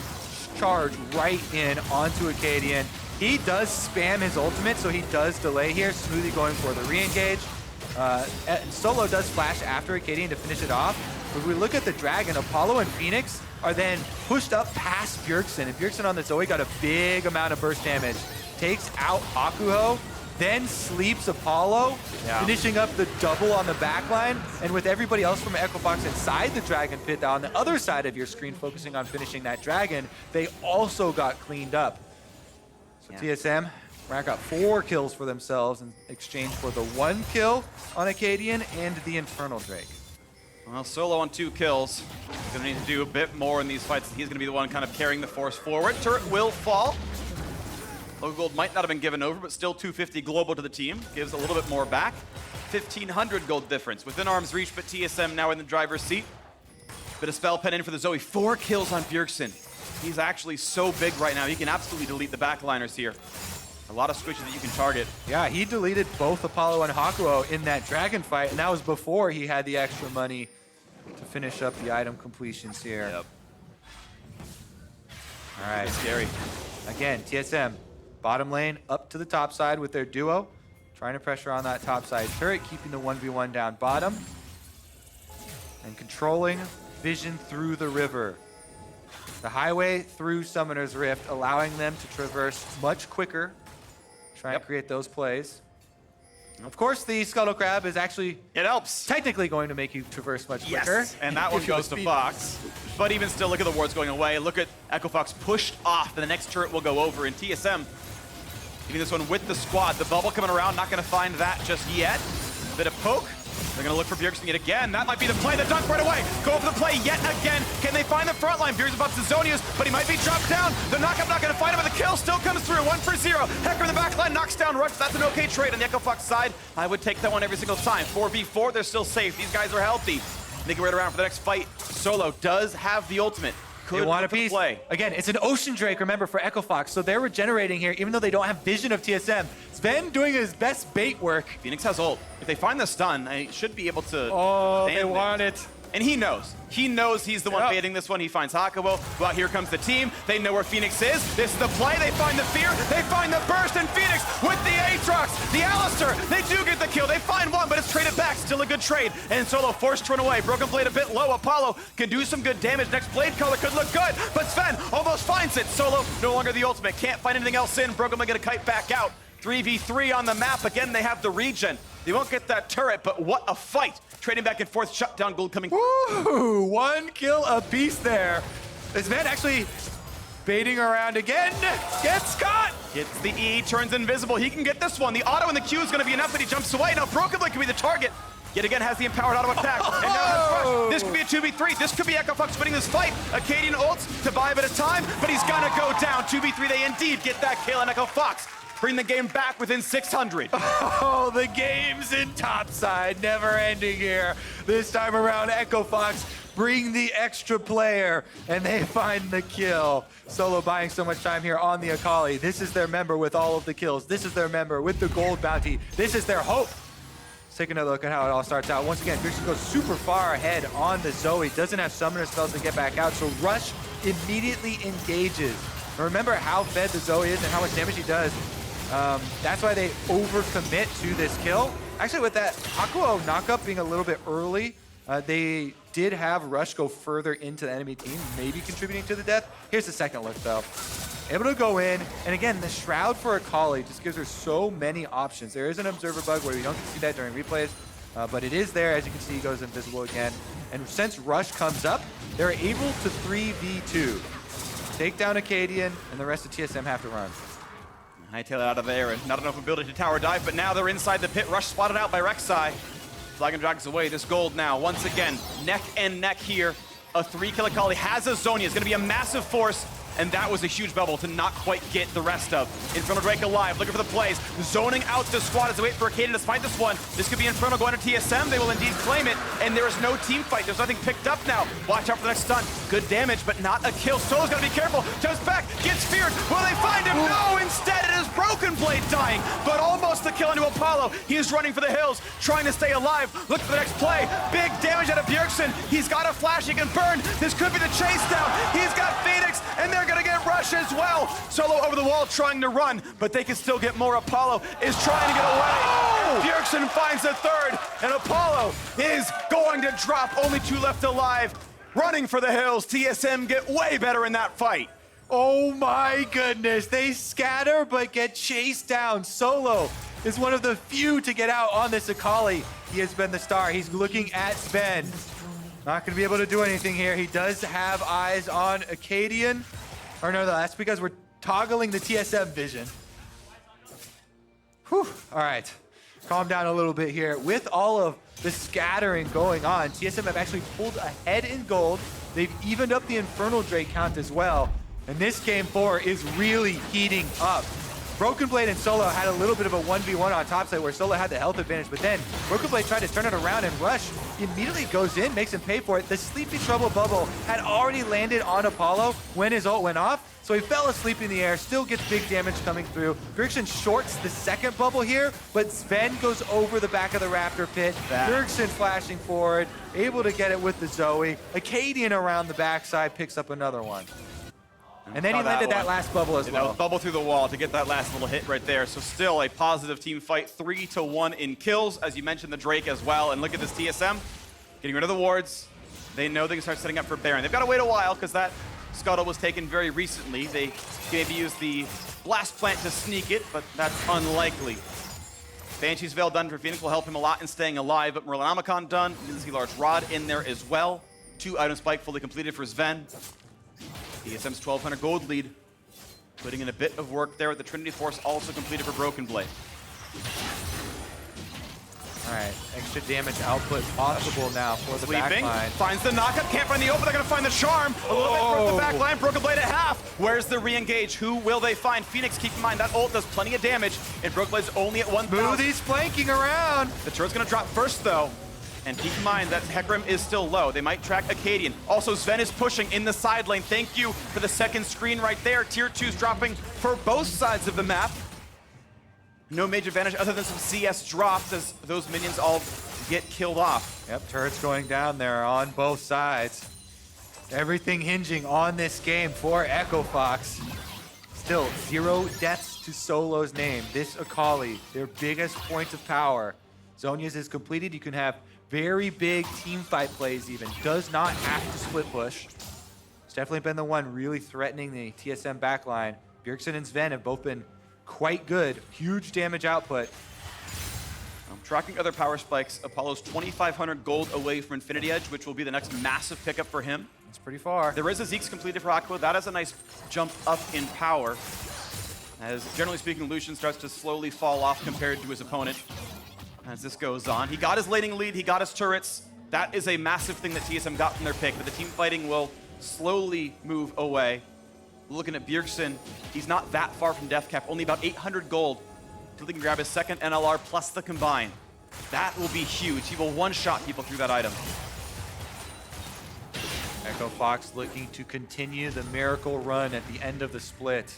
C: charged right in onto Akaadian. He does spam his ultimate, so he does delay here. Smoothie going for the re-engage. Solo does flash after Akaadian to finish it off. But if we look at the Dragon, Apollo and Fenix are then pushed up past Bjergsen. And Bjergsen on the Zoe got a big amount of burst damage. Takes out Hakuho, then sleeps Apollo, finishing up the double on the backline. And with everybody else from Echo Fox inside the Dragon pit on the other side of your screen focusing on finishing that Dragon, they also got cleaned up. So TSM rack up 4 kills for themselves in exchange for the 1 kill on Akaadian and the Infernal Drake.
B: Well, Solo on 2 kills. He's going to need to do a bit more in these fights. He's going to be the one kind of carrying the force forward. Turret will fall. Low gold might not have been given over, but still 250 global to the team. Gives a little bit more back. 1,500 gold difference. Within arm's reach, but TSM now in the driver's seat. Bit of spell pen in for the Zoe. 4 kills on Bjergsen. He's actually so big right now. He can absolutely delete the backliners here. A lot of squishes that you can target.
C: Yeah, he deleted both Apollo and Hakuho in that Dragon fight, and that was before he had the extra money to finish up the item completions here.
B: Yep.
C: All right.
B: It's scary.
C: Again, TSM, bottom lane up to the top side with their duo. Trying to pressure on that top side turret, keeping the 1v1 down bottom. And controlling vision through the river. The highway through Summoner's Rift, allowing them to traverse much quicker. Try and create those plays. Of course, the Scuttle Crab is actually
B: It helps.
C: technically going to make you traverse much quicker.
B: Yes, and that one
C: If you
B: goes to
C: speed-
B: Fox. But even still, look at the wards going away. Look at Echo Fox pushed off, and the next turret will go over. And TSM, getting this one with the squad. The bubble coming around, not going to find that just yet. Bit of poke. They're going to look for Bjergsen yet again. That might be the play. The dunk right away. Go for the play yet again. Can they find the front line? Bjergsen buffs the Zonius, but he might be dropped down. The knockup not going to find him, but the kill still comes through. 1 for 0. Hecarim in the back line knocks down Rush. That's an okay trade on the Echo Fox side. I would take that one every single time. 4v4, they're still safe. These guys are healthy. They can wait around for the next fight. Solo does have the ultimate.
C: They want a piece. Again, it's an Ocean Drake, remember, for Echo Fox, so they're regenerating here, even though they don't have vision of TSM. Zven doing his best bait work.
B: Fenix has ult. If they find the stun, they should be able to.
C: Oh, they
B: stand
C: want
B: there.
C: it.
B: And he knows. He knows he's the one baiting this one. He finds Hakuho. Well, here comes the team. They know where Fenix is. This is the play. They find the fear. They find the burst. And Fenix with the Aatrox. The Alistar. They do get the kill. They find one, but it's traded back. Still a good trade. And Solo forced to run away. Broken Blade a bit low. Apollo can do some good damage. Next blade color could look good. But Zven almost finds it. Solo no longer the ultimate. Can't find anything else in. Broken Blade gonna kite back out. 3v3 on the map. Again, they have the regen. They won't get that turret, but what a fight. Trading back and forth, shutdown gold coming.
C: Woo! 1 kill apiece there. This man actually baiting around again. Gets caught.
B: Gets the E, turns invisible. He can get this one. The auto in the Q is going to be enough that he jumps away. Now Broken Blade can be the target. Yet again has the empowered auto attack. And now has Rush. This could be a 2v3. This could be Echo Fox winning this fight. Akaadian ults to buy a bit of time, but he's gonna go down. 2v3, they indeed get that kill, and Echo Fox bring the game back within 600.
C: Oh, the game's in topside, never ending here. This time around, Echo Fox bring the extra player, and they find the kill. Solo buying so much time here on the Akali. This is their member with all of the kills. This is their member with the gold bounty. This is their hope. Let's take another look at how it all starts out. Once again, Bjergsen goes super far ahead on the Zoe. Doesn't have summoner spells to get back out, so Rush immediately engages. And remember how fed the Zoe is and how much damage he does. That's why they overcommit to this kill. Actually, with that Hakuho knockup being a little bit early, they did have Rush go further into the enemy team, maybe contributing to the death. Here's the second look, though. Able to go in, and again, the Shroud for Akali just gives her so many options. There is an Observer bug where you don't get to see that during replays, but it is there. As you can see, he goes invisible again. And since Rush comes up, they're able to 3v2. Take down Akaadian, and the rest of TSM have to run.
B: Hightail it out of there, and not enough ability to tower dive, but now they're inside the pit. Rush spotted out by Rek'Sai. Flag and drags away this gold now. Once again, neck and neck here. A 3-kill Akali has a Zhonya. It's going to be a massive force, and that was a huge bubble to not quite get the rest of. Inferno Drake alive, looking for the plays. Zoning out the squad as they wait for Akaadian to fight this one. This could be Inferno going to TSM. They will indeed claim it, and there is no team fight. There's nothing picked up now. Watch out for the next stun. Good damage, but not a kill. Solo's got to be careful. Jumps back, gets feared. Will they find him? No, instead it is Broken Blade dying, but almost the kill into Apollo. He is running for the hills, trying to stay alive. Look for the next play. Big damage out of Bjergsen. He's got a flash, he can burn. This could be the chase down. He's got Fenix, and they're gonna get Rush as well. Solo over the wall trying to run, but they can still get more. Apollo is trying to get away. Bjergsen finds a third, and Apollo is going to drop. Only 2 left alive. Running for the hills. TSM get way better in that fight.
C: Oh my goodness, they scatter but get chased down. Solo is one of the few to get out on this Akali. He has been the star. He's looking at Zven. Not going to be able to do anything here. He does have eyes on Akaadian. Or no, that's because we're toggling the TSM vision. Whew. All right, calm down a little bit here. With all of the scattering going on, TSM have actually pulled ahead in gold. They've evened up the Infernal Drake count as well. And this game 4 is really heating up. Broken Blade and Solo had a little bit of a 1v1 on topside where Solo had the health advantage, but then Broken Blade tried to turn it around, and Rush immediately goes in, makes him pay for it. The Sleepy Trouble bubble had already landed on Apollo when his ult went off, so he fell asleep in the air, still gets big damage coming through. Bjergsen shorts the second bubble here, but Zven goes over the back of the Raptor pit. Bjergsen flashing forward, able to get it with the Zoe. Akaadian around the backside picks up another one. And then he landed that last bubble as well.
B: That was bubble through the wall to get that last little hit right there. So still a positive team fight, 3-1 in kills. As you mentioned, the Drake as well. And look at this TSM getting rid of the wards. They know they can start setting up for Baron. They've got to wait a while because that Scuttle was taken very recently. They maybe use the Blast Plant to sneak it, but that's unlikely. Banshee's Veil done for Phoenix will help him a lot in staying alive, but Merlinomicon done. You can see Large Rod in there as well. 2 item spike fully completed for Zven. TSM's 1,200 gold lead, putting in a bit of work there with the Trinity Force also completed for Broken Blade.
C: All right, extra damage output possible now for the backline.
B: Finds the knockup, can't find the open, they're gonna find the charm. A little bit from the backline, Broken Blade at half. Where's the re-engage? Who will they find? Phoenix, keep in mind, that ult does plenty of damage, and Broken Blade's only at 1,000.
C: Smoothie's flanking around.
B: The turret's gonna drop first though. And keep in mind that Hecarim is still low. They might track Akaadian. Also, Zven is pushing in the side lane. Thank you for the second screen right there. Tier 2's dropping for both sides of the map. No major advantage other than some CS drops as those minions all get killed off.
C: Yep, turrets going down there on both sides. Everything hinging on this game for Echo Fox. Still, 0 deaths to Solo's name. This Akali, their biggest point of power. Zhonya's is completed. You can have very big team fight plays even. Does not have to split push. It's definitely been the one really threatening the TSM backline. Bjergsen and Zven have both been quite good. Huge damage output.
B: Tracking other power spikes, Apollo's 2,500 gold away from Infinity Edge, which will be the next massive pickup for him.
C: It's pretty far.
B: There is a Zeke's completed for Hakuho. That is a nice jump up in power. As generally speaking, Lucian starts to slowly fall off compared to his opponent. as this goes on. He got his laning lead, he got his turrets. That is a massive thing that TSM got from their pick, but the team fighting will slowly move away. Looking at Bjergsen, he's not that far from death cap, only about 800 gold until he can grab his second NLR plus the combine. That will be huge. He will one-shot people through that item.
C: Echo Fox looking to continue the miracle run at the end of the split.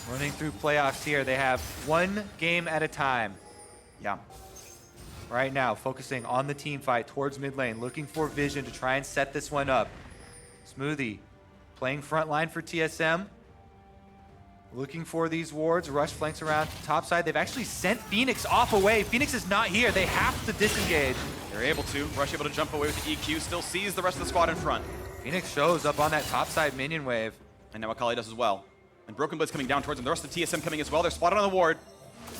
C: Running through playoffs here, they have one game at a time.
B: Yeah.
C: Right now, focusing on the team fight towards mid lane, looking for vision to try and set this one up. Smoothie playing front line for TSM. Looking for these wards, rush flanks around top side. They've actually sent Fenix off away. Fenix is not here. They have to disengage.
B: They're able to. Rush able to jump away with the EQ, still sees the rest of the squad in front.
C: Phoenix shows up on that top side minion wave.
B: And now Akali does as well. And Broken Blade's coming down towards him. The rest of TSM coming as well. They're spotted on the ward.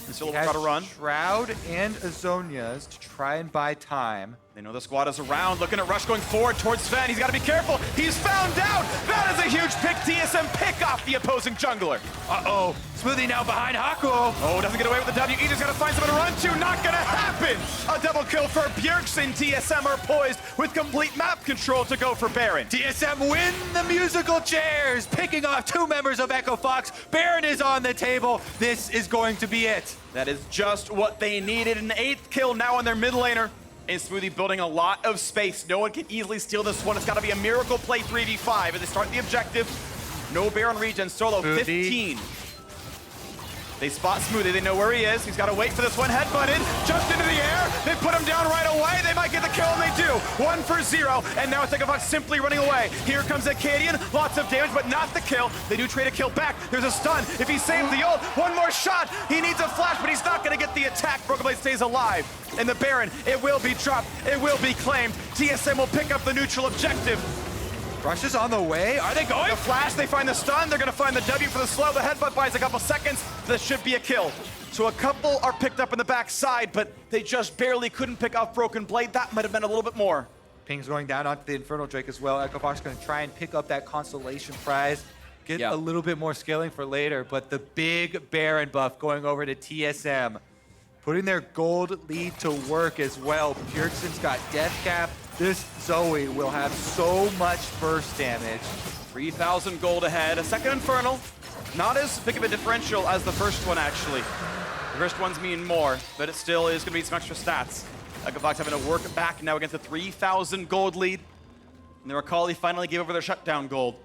B: And still try to run.
C: Shroud and Azonias to try and buy time.
B: They know the squad is around, looking at Rush going forward towards Zven. He's got to be careful. He's found out. That is a huge pick. TSM pick off the opposing jungler.
C: Uh-oh. Smoothie now behind Hakuho.
B: Oh, doesn't get away with the W. He just got to find someone to run to. Not going to happen. A double kill for Bjergsen. TSM are poised with complete map control to go for Baron.
C: TSM win the musical chairs, picking off two members of Echo Fox. Baron is on the table. This is going to be it.
B: That is just what they needed. An 8th kill now on their mid laner. And Smoothie building a lot of space. No one can easily steal this one. It's got to be a miracle play 3v5 as they start the objective. No Baron regen, solo
C: Smoothie.
B: 15. They spot Smoothie, they know where he is. He's got to wait for this one, headbutted, jumped into the air. They put him down right away. They might get the kill, and they do. 1-for-0, and now it's Echo Fox simply running away. Here comes Akaadian, lots of damage, but not the kill. They do trade a kill back. There's a stun. If he saves the ult, one more shot. He needs a flash, but he's not going to get the attack. Broken Blade stays alive. And the Baron, it will be dropped. It will be claimed. TSM will pick up the neutral objective.
C: Rush is on the way. Are they going?
B: The flash, they find the stun. They're going to find the W for the slow. The headbutt buys a couple seconds. This should be a kill. So a couple are picked up in the backside, but they just barely couldn't pick off Broken Blade. That might have been a little bit more.
C: Ping's going down onto the Infernal Drake as well. Echo Fox going to try and pick up that consolation prize. Get a little bit more scaling for later, but the big Baron buff going over to TSM. Putting their gold lead to work as well. Bjergsen's got death cap. This Zoe will have so much burst damage.
B: 3,000 gold ahead. A second Infernal. Not as big of a differential as the first one, actually. The first ones mean more, but it still is going to be some extra stats. Echo Fox having to work back now against a 3,000 gold lead. And the Akali finally gave over their shutdown gold.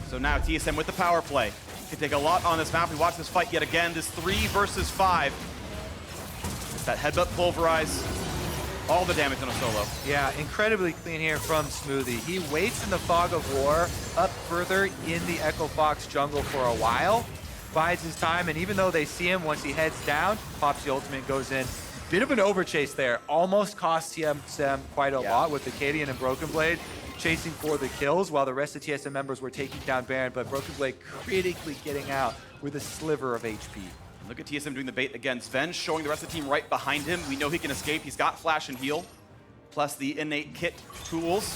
B: So now TSM with the power play. Can take a lot on this map. We watch this fight yet again. This 3 versus 5. It's that headbutt pulverize. All the damage on a solo.
C: Yeah, incredibly clean here from Smoothie. He waits in the fog of war up further in the Echo Fox jungle for a while, bides his time, and even though they see him once he heads down, pops the ultimate, goes in. Bit of an overchase there. Almost cost TSM quite a lot with Akaadian and Broken Blade chasing for the kills while the rest of TSM members were taking down Baron, but Broken Blade critically getting out with a sliver of HP.
B: Look at TSM doing the bait again. Zven showing the rest of the team right behind him. We know he can escape. He's got flash and heal, plus the innate kit tools.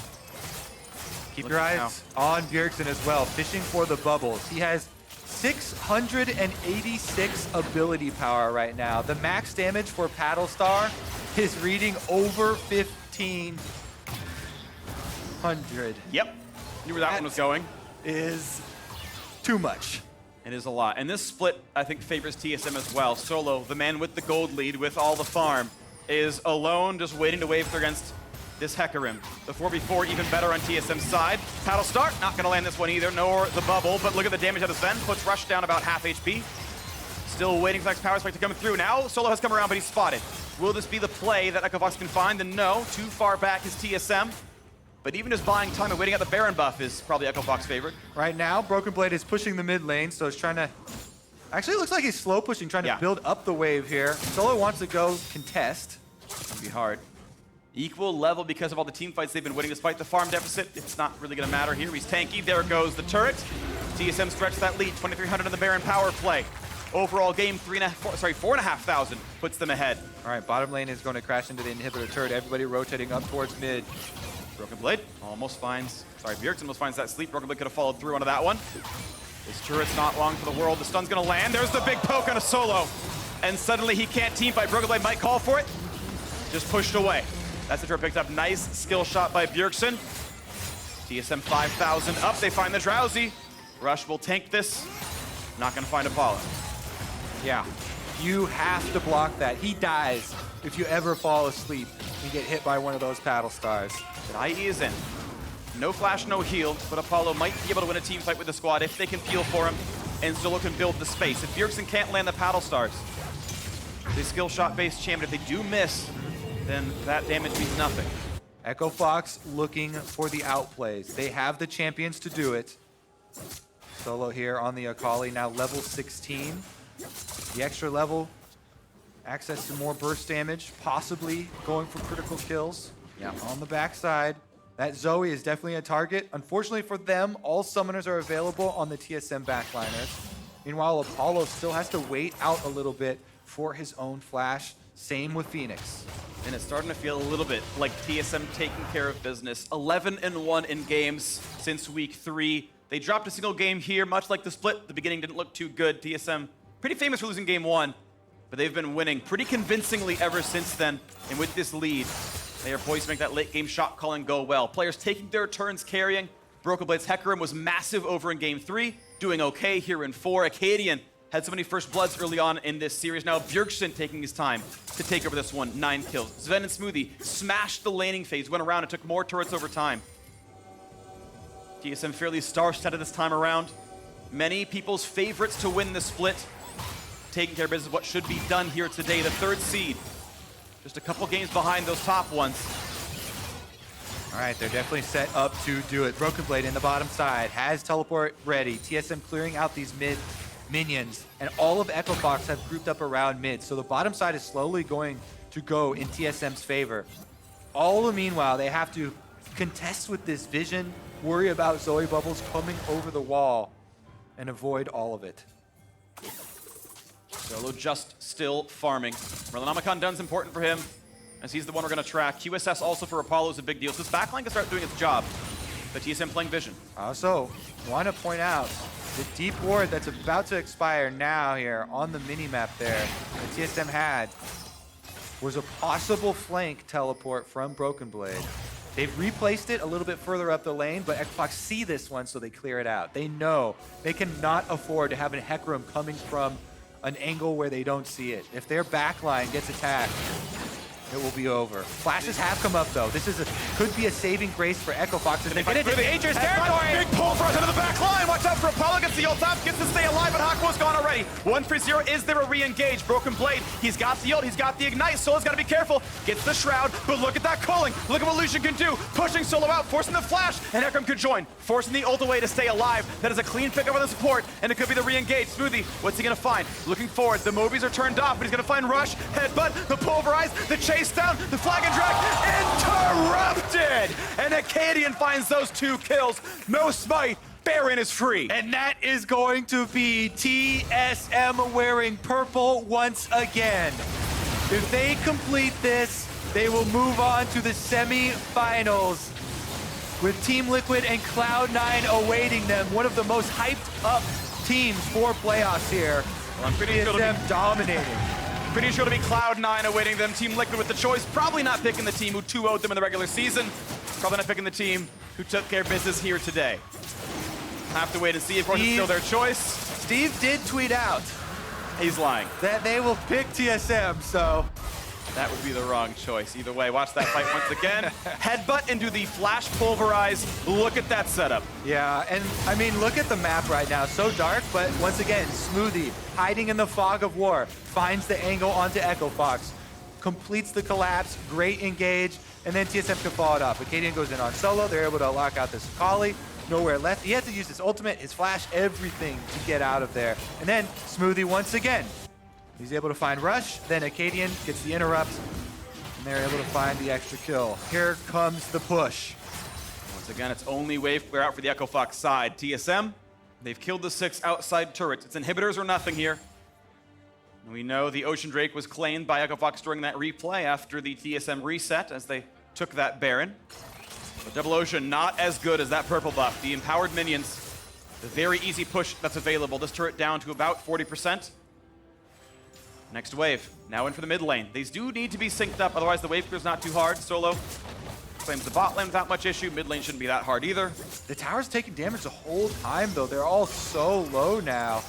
C: Keep your eyes on Bjergsen as well, fishing for the bubbles. He has 686 ability power right now. The max damage for Alistar is reading over 1,500.
B: Yep, knew where that one was going.
C: Is too much.
B: It is a lot. And this split, I think, favors TSM as well. Solo, the man with the gold lead, with all the farm, is alone, just waiting to wave through against this Hecarim. The 4v4 even better on TSM's side. Alistar, not going to land this one either, nor the bubble, but look at the damage out of Zven. Puts Rush down about half HP. Still waiting for next power spike to come through. Now, Solo has come around, but he's spotted. Will this be the play that Echo Fox can find? And no, too far back is TSM. But even just buying time and waiting out the Baron buff is probably Echo Fox favorite.
C: Right now, Broken Blade is pushing the mid lane, so he's trying to... Actually, it looks like he's slow pushing, trying to build up the wave here. Solo wants to go contest.
B: It'll be hard. Equal level because of all the team fights they've been winning despite the farm deficit. It's not really going to matter here. He's tanky. There goes the turret. TSM stretched that lead. 2,300 on the Baron power play. Overall game, 4,500 puts them ahead.
C: All right, bottom lane is going to crash into the inhibitor turret. Everybody rotating up towards mid.
B: Broken Blade almost finds, Bjergsen almost finds that sleep. Broken Blade could have followed through onto that one. This turret's not long for the world. The stun's gonna land. There's the big poke on a solo. and suddenly he can't teamfight. Brokenblade might call for it. Just pushed away. That's the turret picked up. Nice skill shot by Bjergsen. TSM 5,000 up. They find the Drowsy. Rush will tank this. Not going to find Apollo.
C: Yeah, you have to block that. He dies if you ever fall asleep and get hit by one of those paddle stars.
B: But IE is in. No flash, no heal, but Apollo might be able to win a team fight with the squad if they can peel for him, and Zolo can build the space. If Bjergsen can't land the paddle stars, the skill shot-based champion, if they do miss, then that damage means nothing.
C: Echo Fox looking for the outplays. They have the champions to do it. Solo here on the Akali, now level 16. The extra level, access to more burst damage, possibly going for critical kills.
B: Yeah.
C: On the backside, that Zoe is definitely a target. Unfortunately for them, all summoners are available on the TSM backliners. Meanwhile, Apollo still has to wait out a little bit for his own flash. Same with Fenix.
B: And it's starting to feel a little bit like TSM taking care of business. 11-1 in games since week 3. They dropped a single game here, much like the split. The beginning didn't look too good. TSM, pretty famous for losing game 1, but they've been winning pretty convincingly ever since then. And with this lead, they are poised to make that late game shot calling go well. Players taking their turns carrying. Brokenblade's Hecarim was massive over in game 3, doing okay here in 4. Akaadian had so many first bloods early on in this series. Now Bjergsen taking his time to take over this one, 9 kills. Zven and Smoothie smashed the laning phase, went around and took more turrets over time. TSM fairly star-studded this time around. Many people's favorites to win the split. Taking care of business, what should be done here today. The 3rd seed, just a couple games behind those top ones.
C: All right, they're definitely set up to do it. Brokenblade in the bottom side has teleport ready. TSM clearing out these mid minions, and all of Echo Fox have grouped up around mid, so the bottom side is slowly going to go in TSM's favor. All the meanwhile, they have to contest with this vision, worry about Zoe bubbles coming over the wall, and avoid all of it.
B: Solo just still farming. Merlinamakon Dun's important for him, as he's the one we're going to track. QSS also for Apollo is a big deal, so this backline can start doing its job. But TSM playing vision.
C: Also, want to point out the deep ward that's about to expire now here on the mini-map there that TSM had was a possible flank teleport from Brokenblade. They've replaced it a little bit further up the lane, but Echo Fox see this one, so they clear it out. They know they cannot afford to have a Hecarim coming from an angle where they don't see it. If their backline gets attacked, it will be over. Flashes have come up though. This is could be a saving grace for Echo Fox as they get into dangerous territory.
B: Big pull for us into the back line. Watch out for Apollo. Gets the ult up, gets to stay alive, but Hakuho's gone already. 1-3-0. Is there a re-engage? Brokenblade. He's got the ult. He's got the ignite. Solo's got to be careful. Gets the shroud, but look at that culling. Look at what Lucian can do. Pushing Solo out, forcing the flash, and Hecarim could join. Forcing the ult away to stay alive. That is a clean pickup on the support, and it could be the re-engage. Smoothie, what's he going to find? Looking forward. The Mobies are turned off, but he's going to find Rush, Headbutt, the Pulverize, the chase down, the flag and drag interrupted! And Akaadian finds those 2 kills. No smite. Baron is free.
C: And that is going to be TSM wearing purple once again. If they complete this, they will move on to the semi-finals with Team Liquid and Cloud9 awaiting them. One of the most hyped up teams for playoffs here.
B: Well, I'm pretty sure
C: TSM dominating.
B: Pretty sure to be Cloud9 awaiting them. Team Liquid with the choice. Probably not picking the team who 2-0'd them in the regular season. Probably not picking the team who took care of business here today. Have to wait and see. Of course, it's still their choice.
C: Steve did tweet out
B: He's lying.
C: that they will pick TSM, so
B: That would be the wrong choice. Either way, watch that fight once again. Headbutt into the flash pulverize. Look at that setup.
C: yeah, and I mean, look at the map right now. So dark, but once again, Smoothie, hiding in the fog of war, finds the angle onto Echo Fox, completes the collapse, great engage, and then TSM can follow it up. Akaadian goes in on Solo. They're able to lock out this Akali. Nowhere left. He has to use his ultimate, his flash, everything to get out of there. And then Smoothie once again. He's able to find Rush, then Akaadian gets the interrupt, and they're able to find the extra kill. Here comes the push.
B: Once again, it's only wave clear out for the Echo Fox side. TSM, they've killed the 6 outside turrets. It's inhibitors or nothing here. And we know the Ocean Drake was claimed by Echo Fox during that replay after the TSM reset as they took that Baron. But Double Ocean not as good as that purple buff. The empowered minions, the very easy push that's available. This turret down to about 40%. Next wave, now in for the mid lane. These do need to be synced up, otherwise the wave clear's not too hard. Solo claims the bot lane without much issue. Mid lane shouldn't be that hard either.
C: The tower's taking damage the whole time, though. They're all so low now.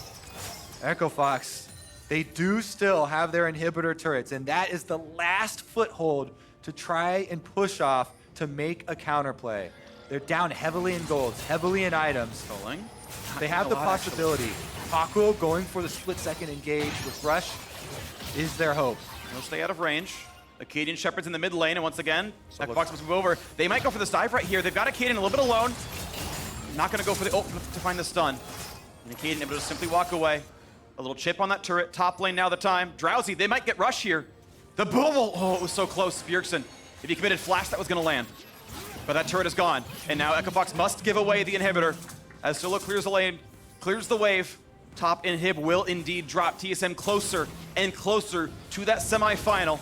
C: Echo Fox, they do still have their inhibitor turrets, and that is the last foothold to try and push off to make a counterplay. They're down heavily in golds, heavily in items.
B: Trolling.
C: They have the possibility. Hakuho going for the split-second engage with Rush is their hope.
B: They'll stay out of range. Akaadian Shepherd's in the mid lane, and once again, Echo Fox must move over. They might go for this dive right here. They've got Akaadian a little bit alone. Not gonna go for the ult to find the stun. And Akaadian able to just simply walk away. A little chip on that turret. Top lane now the time. Drowsy, they might get Rush here. The bubble, oh, it was so close. Bjergsen, if he committed flash, that was gonna land. But that turret is gone. And now Echo Fox must give away the inhibitor. As Solo clears the lane, clears the wave. Top inhib will indeed drop TSM closer and closer to that semi-final.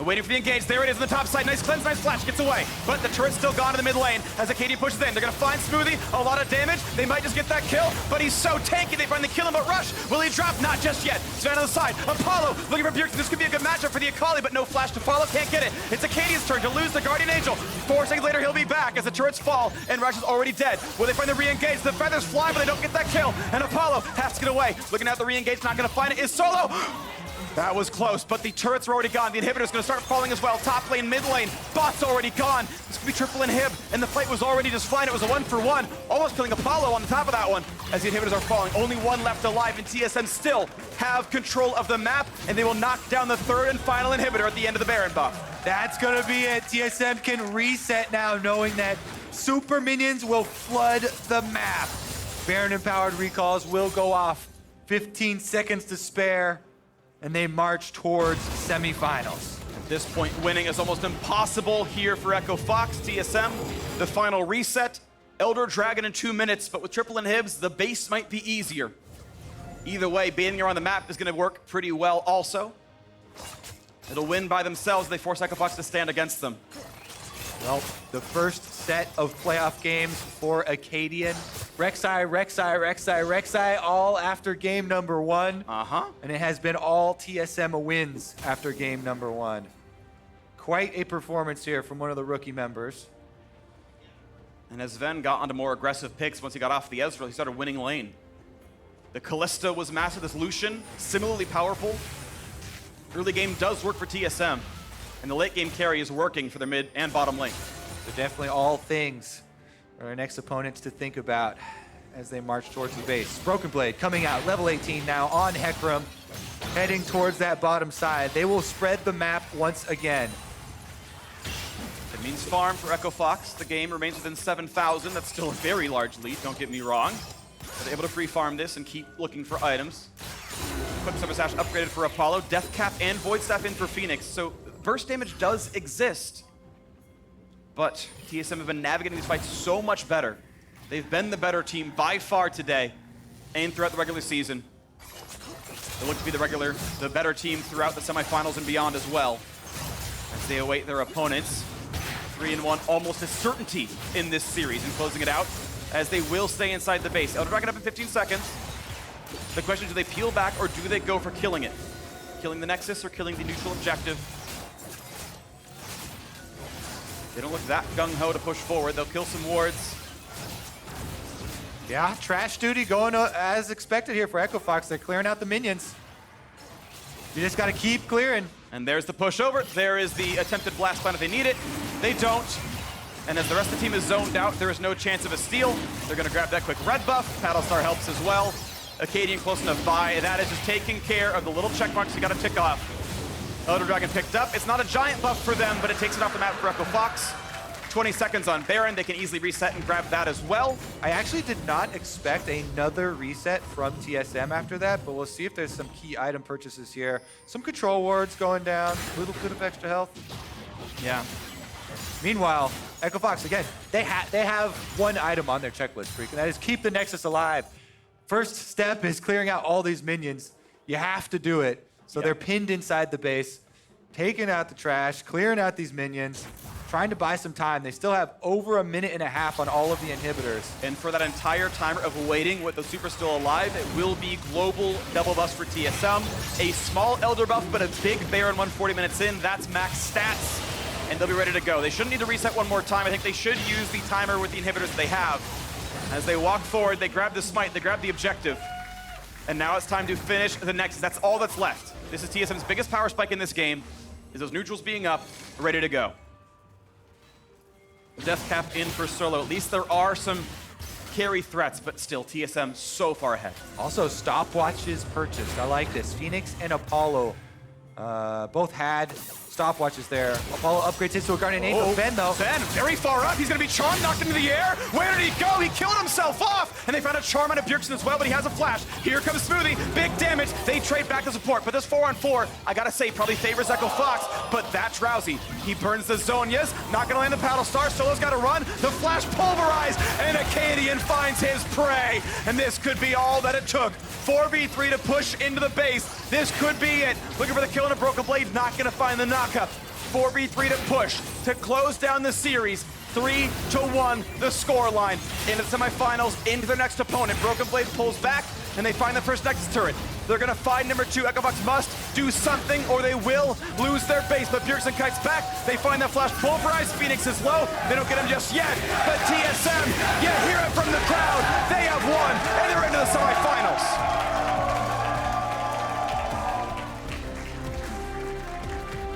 B: Waiting for the engage. There it is on the top side. Nice cleanse, nice flash. Gets away. But the turret's still gone in the mid lane as Akaadian pushes in. They're going to find Smoothie. A lot of damage. They might just get that kill, but he's so tanky. They finally kill him, but Rush, will he drop? Not just yet. Zven on the side. Apollo looking for Bjergsen. This could be a good matchup for the Akali, but no flash to follow. Can't get it. It's Akaadian's turn to lose the Guardian Angel. 4 seconds later, he'll be back as the turrets fall, and Rush is already dead. Will they find the re-engage? The feathers fly, but they don't get that kill, and Apollo has to get away. Looking at the re-engage, not going to find it. Is Solo. That was close, but the turrets are already gone. The inhibitor's gonna start falling as well. Top lane, mid lane, bot's already gone. This could be triple inhib, and the fight was already just fine. It was a 1-for-1, almost killing Apollo on the top of that one as the inhibitors are falling. Only one left alive, and TSM still have control of the map, and they will knock down the third and final inhibitor at the end of the Baron buff.
C: That's gonna be it. TSM can reset now, knowing that super minions will flood the map. Baron empowered recalls will go off. 15 seconds to spare, and they march towards semifinals.
B: At this point, winning is almost impossible here for Echo Fox. TSM, the final reset. Elder Dragon in 2 minutes, but with triple inhibs, the base might be easier. Either way, baiting around the map is going to work pretty well also. It'll win by themselves. They force Echo Fox to stand against them.
C: Well, the first set of playoff games for Akaadian. Rek'Sai, all after game number 1. And it has been all TSM wins after game number 1. Quite a performance here from one of the rookie members.
B: And as Zven got onto more aggressive picks once he got off the Ezreal, he started winning lane. The Kalista was massive. This Lucian, similarly powerful. Early game does work for TSM. And the late game carry is working for their mid and bottom lane.
C: So definitely all things for our next opponents to think about as they march towards the base. Broken Blade coming out, level 18 now on Hecarim, heading towards that bottom side. They will spread the map once again.
B: It means farm for Echo Fox. The game remains within 7,000. That's still a very large lead, don't get me wrong. But they're able to free farm this and keep looking for items. Quick Summer Sash upgraded for Apollo. Death Cap and Void Staff in for Fenix. So burst damage does exist. But TSM have been navigating these fights so much better. They've been the better team by far today and throughout the regular season. They look to be the better team throughout the semifinals and beyond as well. As they await their opponents. 3-1, almost a certainty in this series and closing it out as they will stay inside the base. Elder Dragon up in 15 seconds. The question is, do they peel back or do they go for killing it? Killing the Nexus or killing the neutral objective? They don't look that gung-ho to push forward. They'll kill some wards.
C: Yeah, trash duty going as expected here for Echo Fox. They're clearing out the minions. You just got to keep clearing.
B: And there's the push over. There is the attempted blast plan if they need it. They don't. And as the rest of the team is zoned out, there is no chance of a steal. They're going to grab that quick red buff. Alistar helps as well. Akaadian close enough by. That is just taking care of the little check marks you got to tick off. Elder Dragon picked up. It's not a giant buff for them, but it takes it off the map for Echo Fox. 20 seconds on Baron. They can easily reset and grab that as well.
C: I actually did not expect another reset from TSM after that, but we'll see if there's some key item purchases here. Some control wards going down, a little bit of extra health.
B: Yeah.
C: Meanwhile, Echo Fox, again, they have one item on their checklist, Freak, and that is keep the Nexus alive. First step is clearing out all these minions. You have to do it. So they're pinned inside the base, taking out the trash, clearing out these minions. trying to buy some time. They still have over a minute and a half on all of the inhibitors.
B: And for that entire timer of waiting with the Super still alive, it will be global double buffs for TSM. A small Elder buff, but a big Baron 140 minutes in. That's max stats, and they'll be ready to go. They shouldn't need to reset one more time. I think they should use the timer with the inhibitors that they have. As they walk forward, they grab the smite, they grab the objective. And now it's time to finish the Nexus. That's all that's left. This is TSM's biggest power spike in this game, is those neutrals being up, ready to go. Death cap in for solo. At least there are some carry threats, but still TSM so far ahead.
C: Also, stopwatches purchased. I like this. Fenix and Apollo both had stopwatches there. Apollo upgrades his to a Guardian Angel. Ven, though.
B: Ven, very far up. He's going to be charmed, knocked into the air. Where did he go? He killed himself off. And they found a charm on a Bjergsen as well, but he has a flash. Here comes Smoothie. Big damage. They trade back to support. But this 4-on-4, I got to say, probably favors Echo Fox. But that's Drowsy. He burns the Zonias. Not going to land the Paddle Star. Solo's got to run. The flash pulverized. And Akaadian finds his prey. And this could be all that it took. 4v3 to push into the base. This could be it. Looking for the kill on a Broken Blade. Not going to find the knockup. 4v3 to push, to close down the series. 3-1, the scoreline. Into the semifinals, into their next opponent. Broken Blade pulls back, and they find the first Nexus turret. They're gonna find number 2. Echo Fox must do something, or they will lose their base. But Bjergsen kites back. They find that flash pulverized. Phoenix is low. They don't get him just yet. But TSM, you hear it from the crowd. They have won, and they're into the semifinals.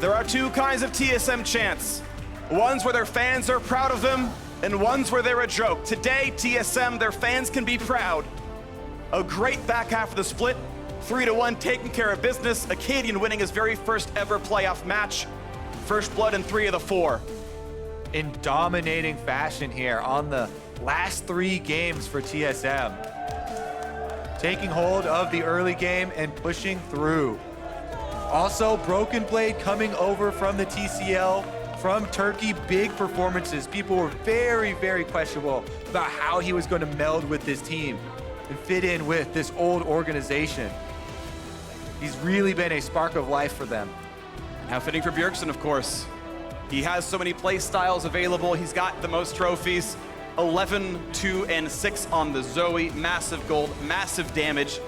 B: There are two kinds of TSM chants. Ones where their fans are proud of them, and ones where they're a joke. Today, TSM, their fans can be proud. A great back half of the split. 3-1, taking care of business. Akaadian winning his very first ever playoff match. First blood in 3 of the 4.
C: In dominating fashion here on the last 3 games for TSM. Taking hold of the early game and pushing through. Also, Broken Blade coming over from the TCL, from Turkey, big performances. People were very, very questionable about how he was going to meld with this team and fit in with this old organization. He's really been a spark of life for them.
B: How fitting for Bjergsen, of course. He has so many play styles available. He's got the most trophies. 11, 2, and 6 on the Zoe. Massive gold, massive damage.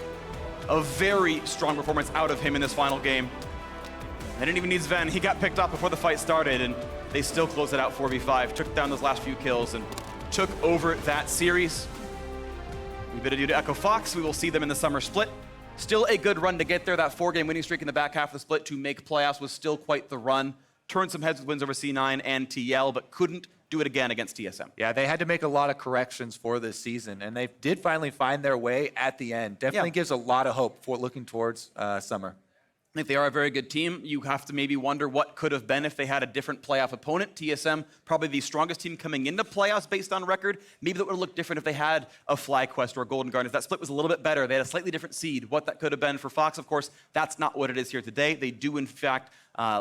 B: A very strong performance out of him in this final game. They didn't even need Zven. He got picked up before the fight started, and they still closed it out 4v5. Took down those last few kills and took over that series. We bid adieu to Echo Fox. We will see them in the summer split. Still a good run to get there. That 4-game winning streak in the back half of the split to make playoffs was still quite the run. Turned some heads with wins over C9 and TL, but couldn't do it again against TSM.
C: Yeah, they had to make a lot of corrections for this season, and they did finally find their way at the end. Definitely gives a lot of hope for looking towards summer.
B: I think they are a very good team. You have to maybe wonder what could have been if they had a different playoff opponent. TSM, probably the strongest team coming into playoffs based on record. Maybe that would have looked different if they had a FlyQuest or a Golden Guardians. That split was a little bit better. They had a slightly different seed. What that could have been for Fox, of course, that's not what it is here today. They do, in fact,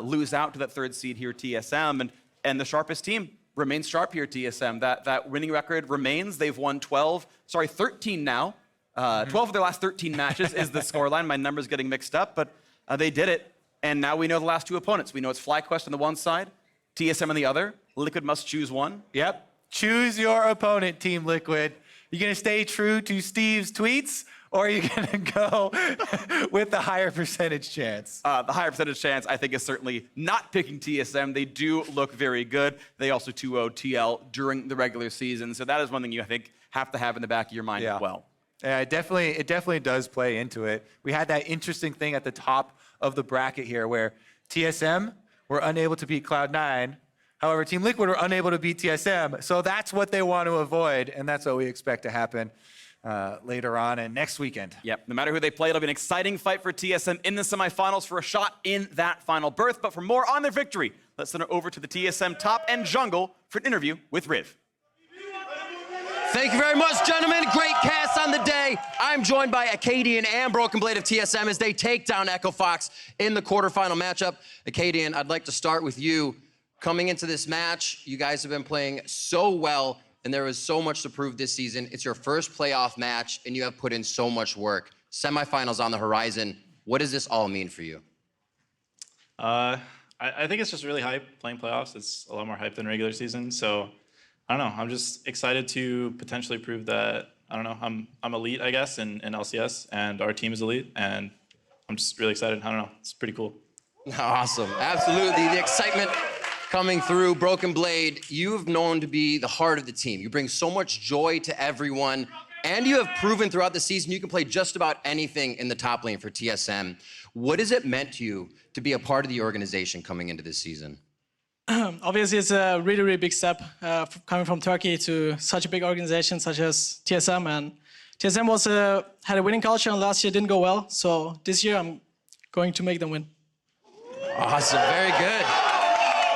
B: lose out to that 3rd seed here, TSM, and the sharpest team remains sharp here, TSM. That winning record remains. They've won 13 now. 12 of their last 13 matches is the scoreline. My number's getting mixed up, but they did it. And now we know the last 2 opponents. We know it's FlyQuest on the one side, TSM on the other. Liquid must choose one.
C: Yep. Choose your opponent, Team Liquid. You gonna stay true to Steve's tweets, or are you gonna go with the higher percentage chance?
B: The higher percentage chance, I think, is certainly not picking TSM. They do look very good. They also 2-0 TL during the regular season. So that is one thing you, I think, have to have in the back of your mind as well.
C: Yeah, it definitely does play into it. We had that interesting thing at the top of the bracket here where TSM were unable to beat Cloud9. However, Team Liquid were unable to beat TSM. So that's what they want to avoid, and that's what we expect to happen later on and next weekend.
B: Yep, no matter who they play, it'll be an exciting fight for TSM in the semifinals for a shot in that final berth. But for more on their victory, let's send it over to the TSM top and jungle for an interview with Riv.
D: Thank you very much, gentlemen. Great cast on the day. I'm joined by Akaadian and Broken Blade of TSM as they take down Echo Fox in the quarterfinal matchup. Akaadian, I'd like to start with you. Coming into this match, you guys have been playing so well, and there is so much to prove this season. It's your first playoff match, and you have put in so much work. Semifinals on the horizon. What does this all mean for you?
E: I think it's just really hype playing playoffs. It's a lot more hype than regular season. So I don't know. I'm just excited to potentially prove that, I don't know, I'm elite, I guess, in LCS, and our team is elite, and I'm just really excited. I don't know. It's pretty cool.
D: Awesome. Absolutely. The excitement coming through. Broken Blade, you've known to be the heart of the team. You bring so much joy to everyone, and you have proven throughout the season you can play just about anything in the top lane for TSM. What has it meant to you to be a part of the organization coming into this season?
F: Obviously, it's a really, really big step coming from Turkey to such a big organization such as TSM. And TSM had a winning culture, and last year didn't go well. So this year, I'm going to make them win.
D: Awesome. Very good.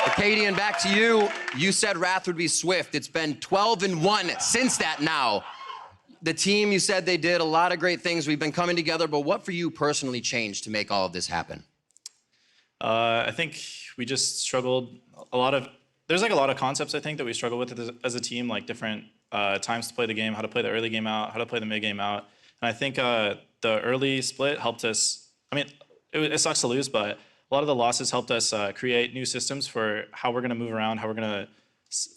D: Akaadian, back to you. You said Wrath would be swift. It's been 12-1 since that now. The team, you said they did a lot of great things. We've been coming together, but what for you personally changed to make all of this happen?
E: I think we just struggled there's like a lot of concepts I think that we struggle with as a team, like different times to play the game, how to play the early game out, how to play the mid game out. And I think the early split helped us. I mean, it sucks to lose, but a lot of the losses helped us create new systems for how we're going to move around, how we're going to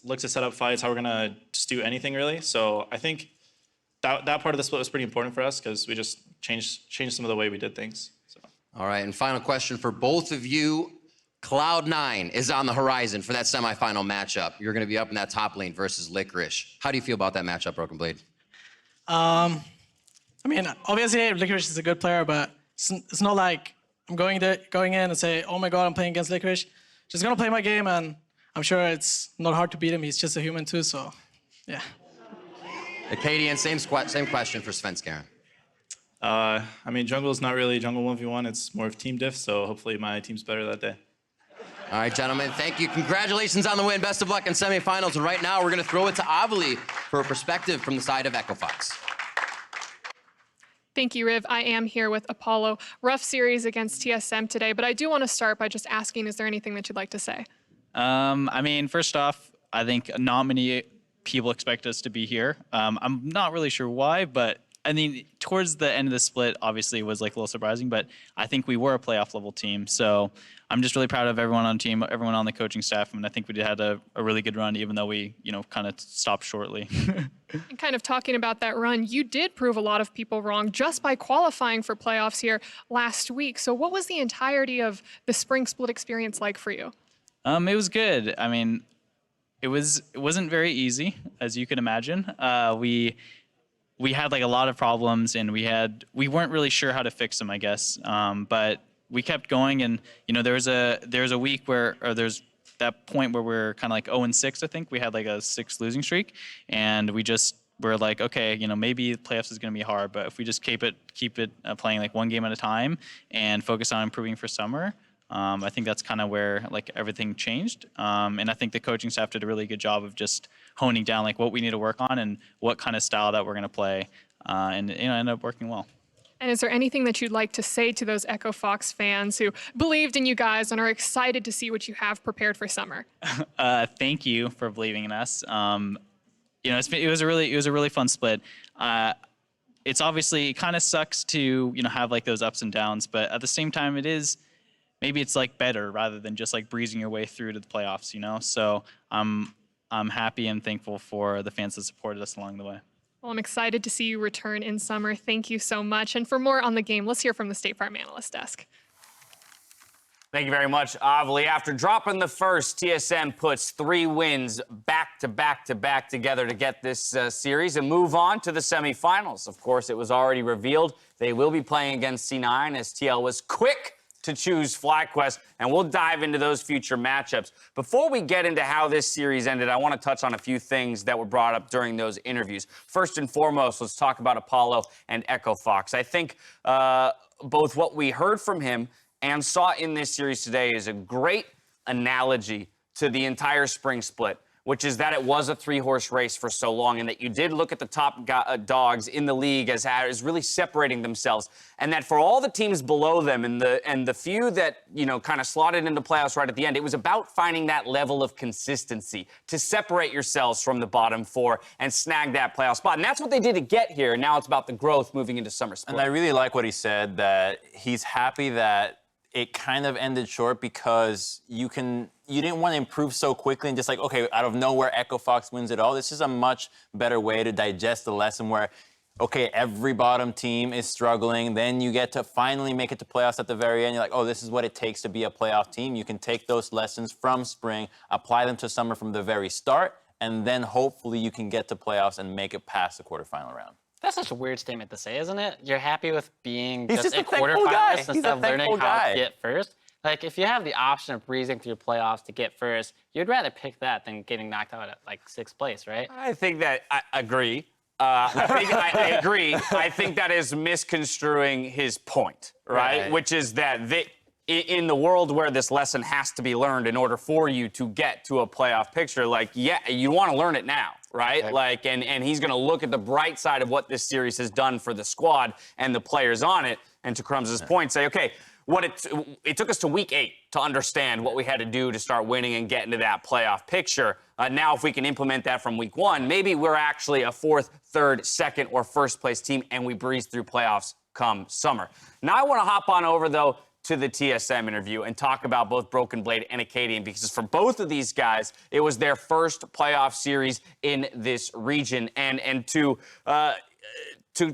E: look to set up fights, how we're going to just do anything really. So I think that part of the split was pretty important for us because we just changed some of the way we did things. So.
D: All right, and final question for both of you. Cloud9 is on the horizon for that semifinal matchup. You're going to be up in that top lane versus FLICKR. How do you feel about that matchup, Broken Blade?
F: I mean, obviously, FLICKR is a good player, but it's not like I'm going in and say, oh my God, I'm playing against FLICKR. Just going to play my game, and I'm sure it's not hard to beat him. He's just a human too, so yeah.
D: Akaadian, same question for Svenskeren.
E: I mean, jungle is not really jungle 1v1. It's more of team diff, so hopefully my team's better that day.
D: All right, gentlemen, thank you. Congratulations on the win. Best of luck in semifinals. And right now, we're going to throw it to Avali for a perspective from the side of Echo Fox.
G: Thank you, Riv. I am here with Apollo. Rough series against TSM today, but I do want to start by just asking, is there anything that you'd like to say?
H: I mean, first off, I think not many people expect us to be here. I'm not really sure why, but I mean, towards the end of the split, obviously it was like a little surprising, but I think we were a playoff level team. So I'm just really proud of everyone on the team, everyone on the coaching staff. And I think we had a really good run, even though we, kind of stopped shortly.
G: And kind of talking about that run, you did prove a lot of people wrong just by qualifying for playoffs here last week. So what was the entirety of the spring split experience like for you?
H: It was good. I mean, it wasn't very easy, as you can imagine. We had like a lot of problems, and we weren't really sure how to fix them, I guess. But we kept going, and there was a week there's that point where we're kind of like 0-6. I think we had like a 6 losing streak, and we're like, okay, maybe playoffs is going to be hard, but if we just keep it playing like one game at a time and focus on improving for summer. I think that's kind of where like everything changed, and I think the coaching staff did a really good job of just honing down like what we need to work on and what kind of style that we're going to play, and it ended up working well.
G: And is there anything that you'd like to say to those Echo Fox fans who believed in you guys and are excited to see what you have prepared for summer?
H: Thank you for believing in us. It was a really fun split. It's obviously, it kind of sucks to have like those ups and downs, but at the same time, maybe it's like better rather than just like breezing your way through to the playoffs, So I'm happy and thankful for the fans that supported us along the way.
G: Well, I'm excited to see you return in summer. Thank you so much. And for more on the game, let's hear from the State Farm Analyst Desk.
I: Thank you very much, Avali. After dropping the first, TSM puts 3 wins back to back together to get this series and move on to the semifinals. Of course, it was already revealed they will be playing against C9 as TL was quick to choose FlyQuest, and we'll dive into those future matchups. Before we get into how this series ended, I want to touch on a few things that were brought up during those interviews. First and foremost, let's talk about Apollo and Echo Fox. I think both what we heard from him and saw in this series today is a great analogy to the entire spring split, which is that it was a 3-horse race for so long, and that you did look at the top dogs in the league as really separating themselves, and that for all the teams below them and the few that kind of slotted into playoffs right at the end, it was about finding that level of consistency to separate yourselves from the bottom 4 and snag that playoff spot, and that's what they did to get here. Now it's about the growth moving into summer split.
J: And I really like what he said, that he's happy that it kind of ended short because you didn't want to improve so quickly and just like, okay, out of nowhere, Echo Fox wins it all. This is a much better way to digest the lesson where, okay, every bottom team is struggling. Then you get to finally make it to playoffs at the very end. You're like, oh, this is what it takes to be a playoff team. You can take those lessons from spring, apply them to summer from the very start, and then hopefully you can get to playoffs and make it past the quarterfinal round.
K: That's such a weird statement to say, isn't it? You're happy with being
J: He's just
K: a
J: a thankful guy.
K: quarterfinalist
J: He's
K: instead
J: a
K: of learning
J: thankful
K: how
J: guy.
K: to get first? Like, if you have the option of breezing through playoffs to get first, you'd rather pick that than getting knocked out at, like, 6th place, right?
I: I think that I agree. I agree. I think that is misconstruing his point, right? Which is that in the world where this lesson has to be learned in order for you to get to a playoff picture, like, yeah, you want to learn it now, right? Like, and he's going to look at the bright side of what this series has done for the squad and the players on it, and to Crumbs' point, say, okay, it took us to week 8 to understand what we had to do to start winning and get into that playoff picture. Now, if we can implement that from week 1, maybe we're actually a 4th, 3rd, 2nd, or 1st place team, and we breeze through playoffs come summer. Now, I want to hop on over, though, to the TSM interview and talk about both Broken Blade and Akaadian, because for both of these guys, it was their first playoff series in this region. And to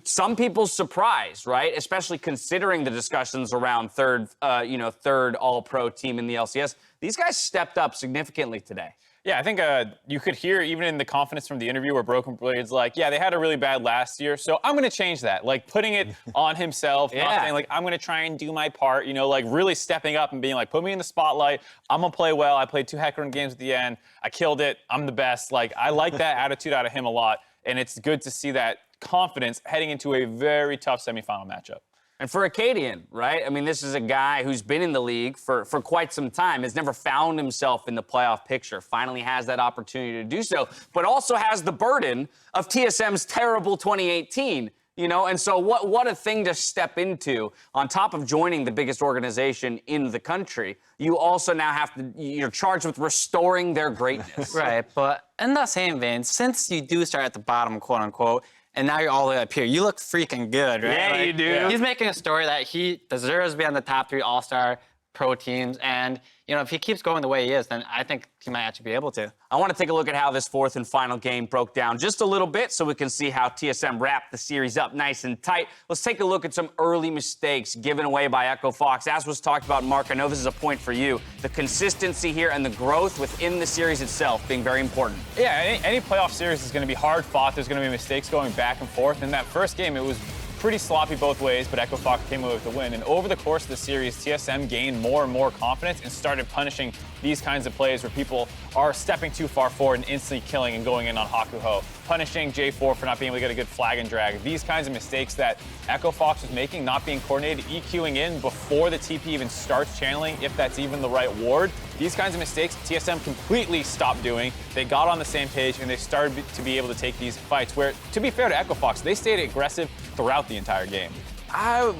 I: some people's surprise, right, especially considering the discussions around third All-Pro team in the LCS, these guys stepped up significantly today.
L: Yeah, I think you could hear even in the confidence from the interview where Broken Blade's like, yeah, they had a really bad last year, so I'm going to change that. Like, putting it on himself, not saying, like, I'm going to try and do my part, you know, like, really stepping up and being like, put me in the spotlight. I'm going to play well. I played 2 Hecarim games at the end. I killed it. I'm the best. Like, I like that attitude out of him a lot, and it's good to see that confidence heading into a very tough semifinal matchup.
I: And for Akaadian, right? I mean, this is a guy who's been in the league for quite some time, has never found himself in the playoff picture, finally has that opportunity to do so, but also has the burden of TSM's terrible 2018, you know? And so what a thing to step into. On top of joining the biggest organization in the country, you also now you're charged with restoring their greatness.
K: Right, but in that same vein, since you do start at the bottom, quote unquote, and now you're all the way up here, you look freaking good, right?
I: Yeah, you do.
K: He's making a story that he deserves to be on the top 3 All-Star pro teams, and you know, if he keeps going the way he is, then I think he might actually be able to.
I: I want to take a look at how this 4th and final game broke down just a little bit so we can see how TSM wrapped the series up nice and tight. Let's take a look at some early mistakes given away by Echo Fox. As was talked about, Mark, I know this is a point for you. The consistency here and the growth within the series itself being very important.
L: Yeah, any playoff series is going to be hard fought. There's going to be mistakes going back and forth. In that first game, it was pretty sloppy both ways, but Echo Fox came away with the win. And over the course of the series, TSM gained more and more confidence and started punishing these kinds of plays where people are stepping too far forward and instantly killing and going in on Hakuho, punishing J4 for not being able to get a good flag and drag. These kinds of mistakes that Echo Fox was making, not being coordinated, EQing in before the TP even starts channeling, if that's even the right ward. These kinds of mistakes, TSM completely stopped doing. They got on the same page and they started to be able to take these fights where, to be fair to Echo Fox, they stayed aggressive throughout the entire game.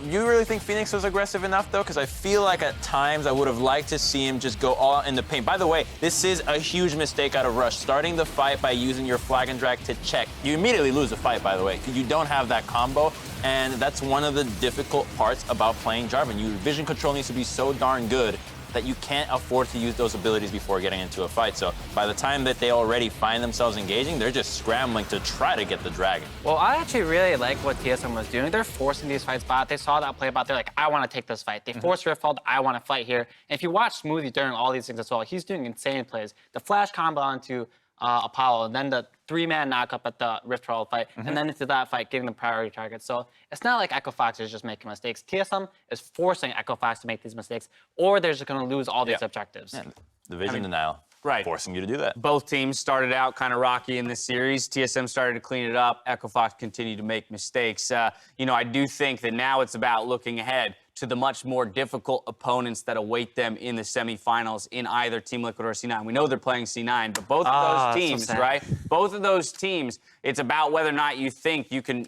J: You really think Fenix was aggressive enough, though? Because I feel like at times I would have liked to see him just go all in the paint. By the way, this is a huge mistake out of Rush. Starting the fight by using your flag and drag to check. You immediately lose the fight, by the way, because you don't have that combo. And that's one of the difficult parts about playing Jarvan. Your vision control needs to be so darn good that you can't afford to use those abilities before getting into a fight. So by the time that they already find themselves engaging, they're just scrambling to try to get the dragon.
K: Well, I actually really like what TSM was doing. They're forcing these fights bot. They saw that play bot. They're like, I want to take this fight. They forced Riftfold. I want to fight here. And if you watch Smoothie during all these things as well, he's doing insane plays. The flash combo onto Apollo, and then the 3-man knock-up at the Riftfold fight, and then into that fight, getting the priority target. So it's not like Echo Fox is just making mistakes. TSM is forcing Echo Fox to make these mistakes, or they're just going to lose all these objectives.
J: Yeah, the vision denial.
I: Right.
J: Forcing you to do that.
I: Both teams started out kind of rocky in this series. TSM started to clean it up. Echo Fox continued to make mistakes. You know, I do think that now it's about looking ahead to the much more difficult opponents that await them in the semifinals in either Team Liquid or C9. We know they're playing C9, but both of those teams, right? Both of those teams, it's about whether or not you think you can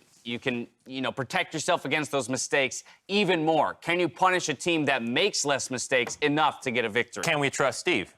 I: protect yourself against those mistakes even more. Can you punish a team that makes less mistakes enough to get a victory?
J: Can we trust Steve?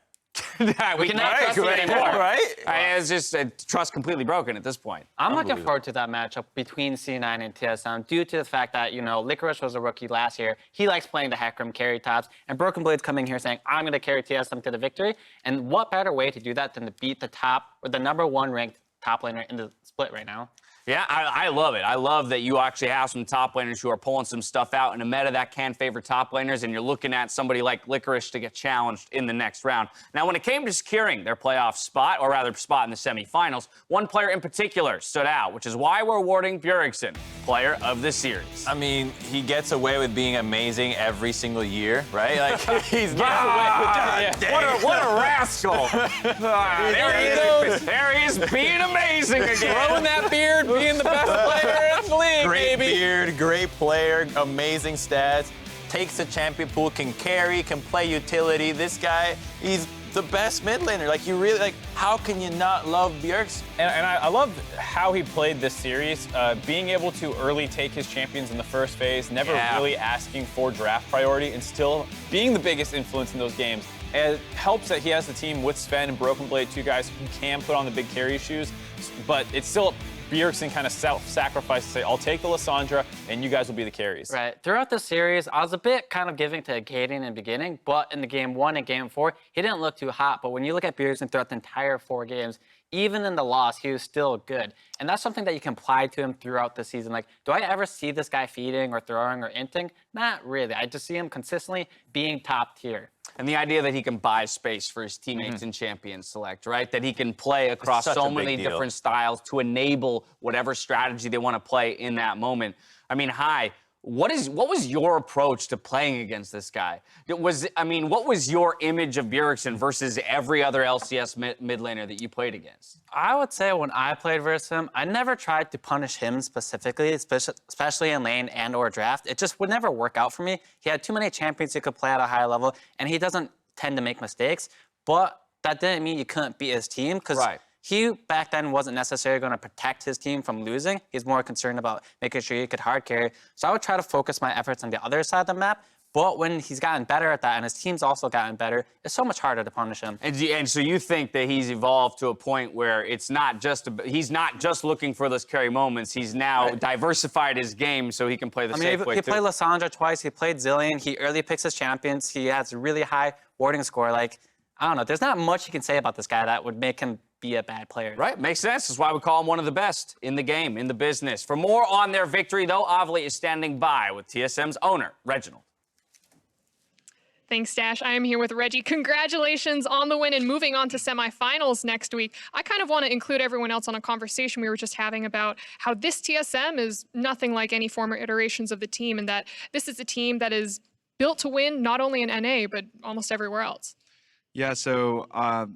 I: we
K: cannot
I: can't
K: trust him anymore.
J: Right?
I: It's just trust completely broken at this point.
K: I'm looking forward to that matchup between C9 and TSM due to the fact that, LCS was a rookie last year. He likes playing the Hecarim carry tops, and Broken Blade's coming here saying, I'm going to carry TSM to the victory. And what better way to do that than to beat the top or the #1 ranked top laner in the split right now?
I: Yeah, I love it. I love that you actually have some top laners who are pulling some stuff out in a meta that can favor top laners, and you're looking at somebody like Licorice to get challenged in the next round. Now, when it came to securing their playoff spot, or rather spot in the semifinals, one player in particular stood out, which is why we're awarding Bjergsen Player of the Series.
J: I mean, he gets away with being amazing every single year, right? Like, he's gets away with
I: What a rascal. There he goes. There he is being amazing again.
L: Growing that beard, being the best player in the league,
J: Great
L: baby.
J: beard, great player, amazing stats, takes the champion pool, can carry, can play utility. This guy, he's the best mid laner. Like, you really, like, how can you not love Bjergsen?
L: And I love how he played this series, being able to early take his champions in the first phase, never really asking for draft priority, and still being the biggest influence in those games. And it helps that he has the team with Zven and Broken Blade, two guys who can put on the big carry shoes, but it's still Bjergsen kind of self-sacrifice to say, I'll take the Lissandra, and you guys will be the carries.
K: Right. Throughout the series, I was a bit kind of giving to Akaadian in the beginning, but in the game 1 and game 4, he didn't look too hot. But when you look at Bjergsen throughout the entire 4 games, even in the loss, he was still good. And that's something that you can apply to him throughout the season. Like, do I ever see this guy feeding or throwing or inting? Not really. I just see him consistently being top tier.
I: And the idea that he can buy space for his teammates in Champion Select, right? That he can play across so many different styles to enable whatever strategy they want to play in that moment. I mean, what was your approach to playing against this guy? What was your image of Bjergsen versus every other LCS mid laner that you played against?
K: I would say when I played versus him, I never tried to punish him specifically, especially in lane and or draft. It just would never work out for me. He had too many champions he could play at a high level, and he doesn't tend to make mistakes. But that didn't mean you couldn't beat his team, because he back then wasn't necessarily going to protect his team from losing. He's more concerned about making sure he could hard carry. So I would try to focus my efforts on the other side of the map. But when he's gotten better at that and his team's also gotten better, it's so much harder to punish him.
I: And so you think that he's evolved to a point where he's not just looking for those carry moments. He's now diversified his game so he can play the safe way
K: he
I: too.
K: played Lissandra twice. He played Zillion. He early picks his champions. He has a really high warding score. Like, I don't know. There's not much you can say about this guy that would make him be a bad player.
I: Right, makes sense. That's why we call him one of the best in the game, in the business. For more on their victory, though, Avli is standing by with TSM's owner, Reginald.
G: Thanks, Dash. I am here with Reggie. Congratulations on the win and moving on to semifinals next week. I kind of want to include everyone else on a conversation we were just having about how this TSM is nothing like any former iterations of the team, and that this is a team that is built to win not only in NA, but almost everywhere else.
M: Yeah, so,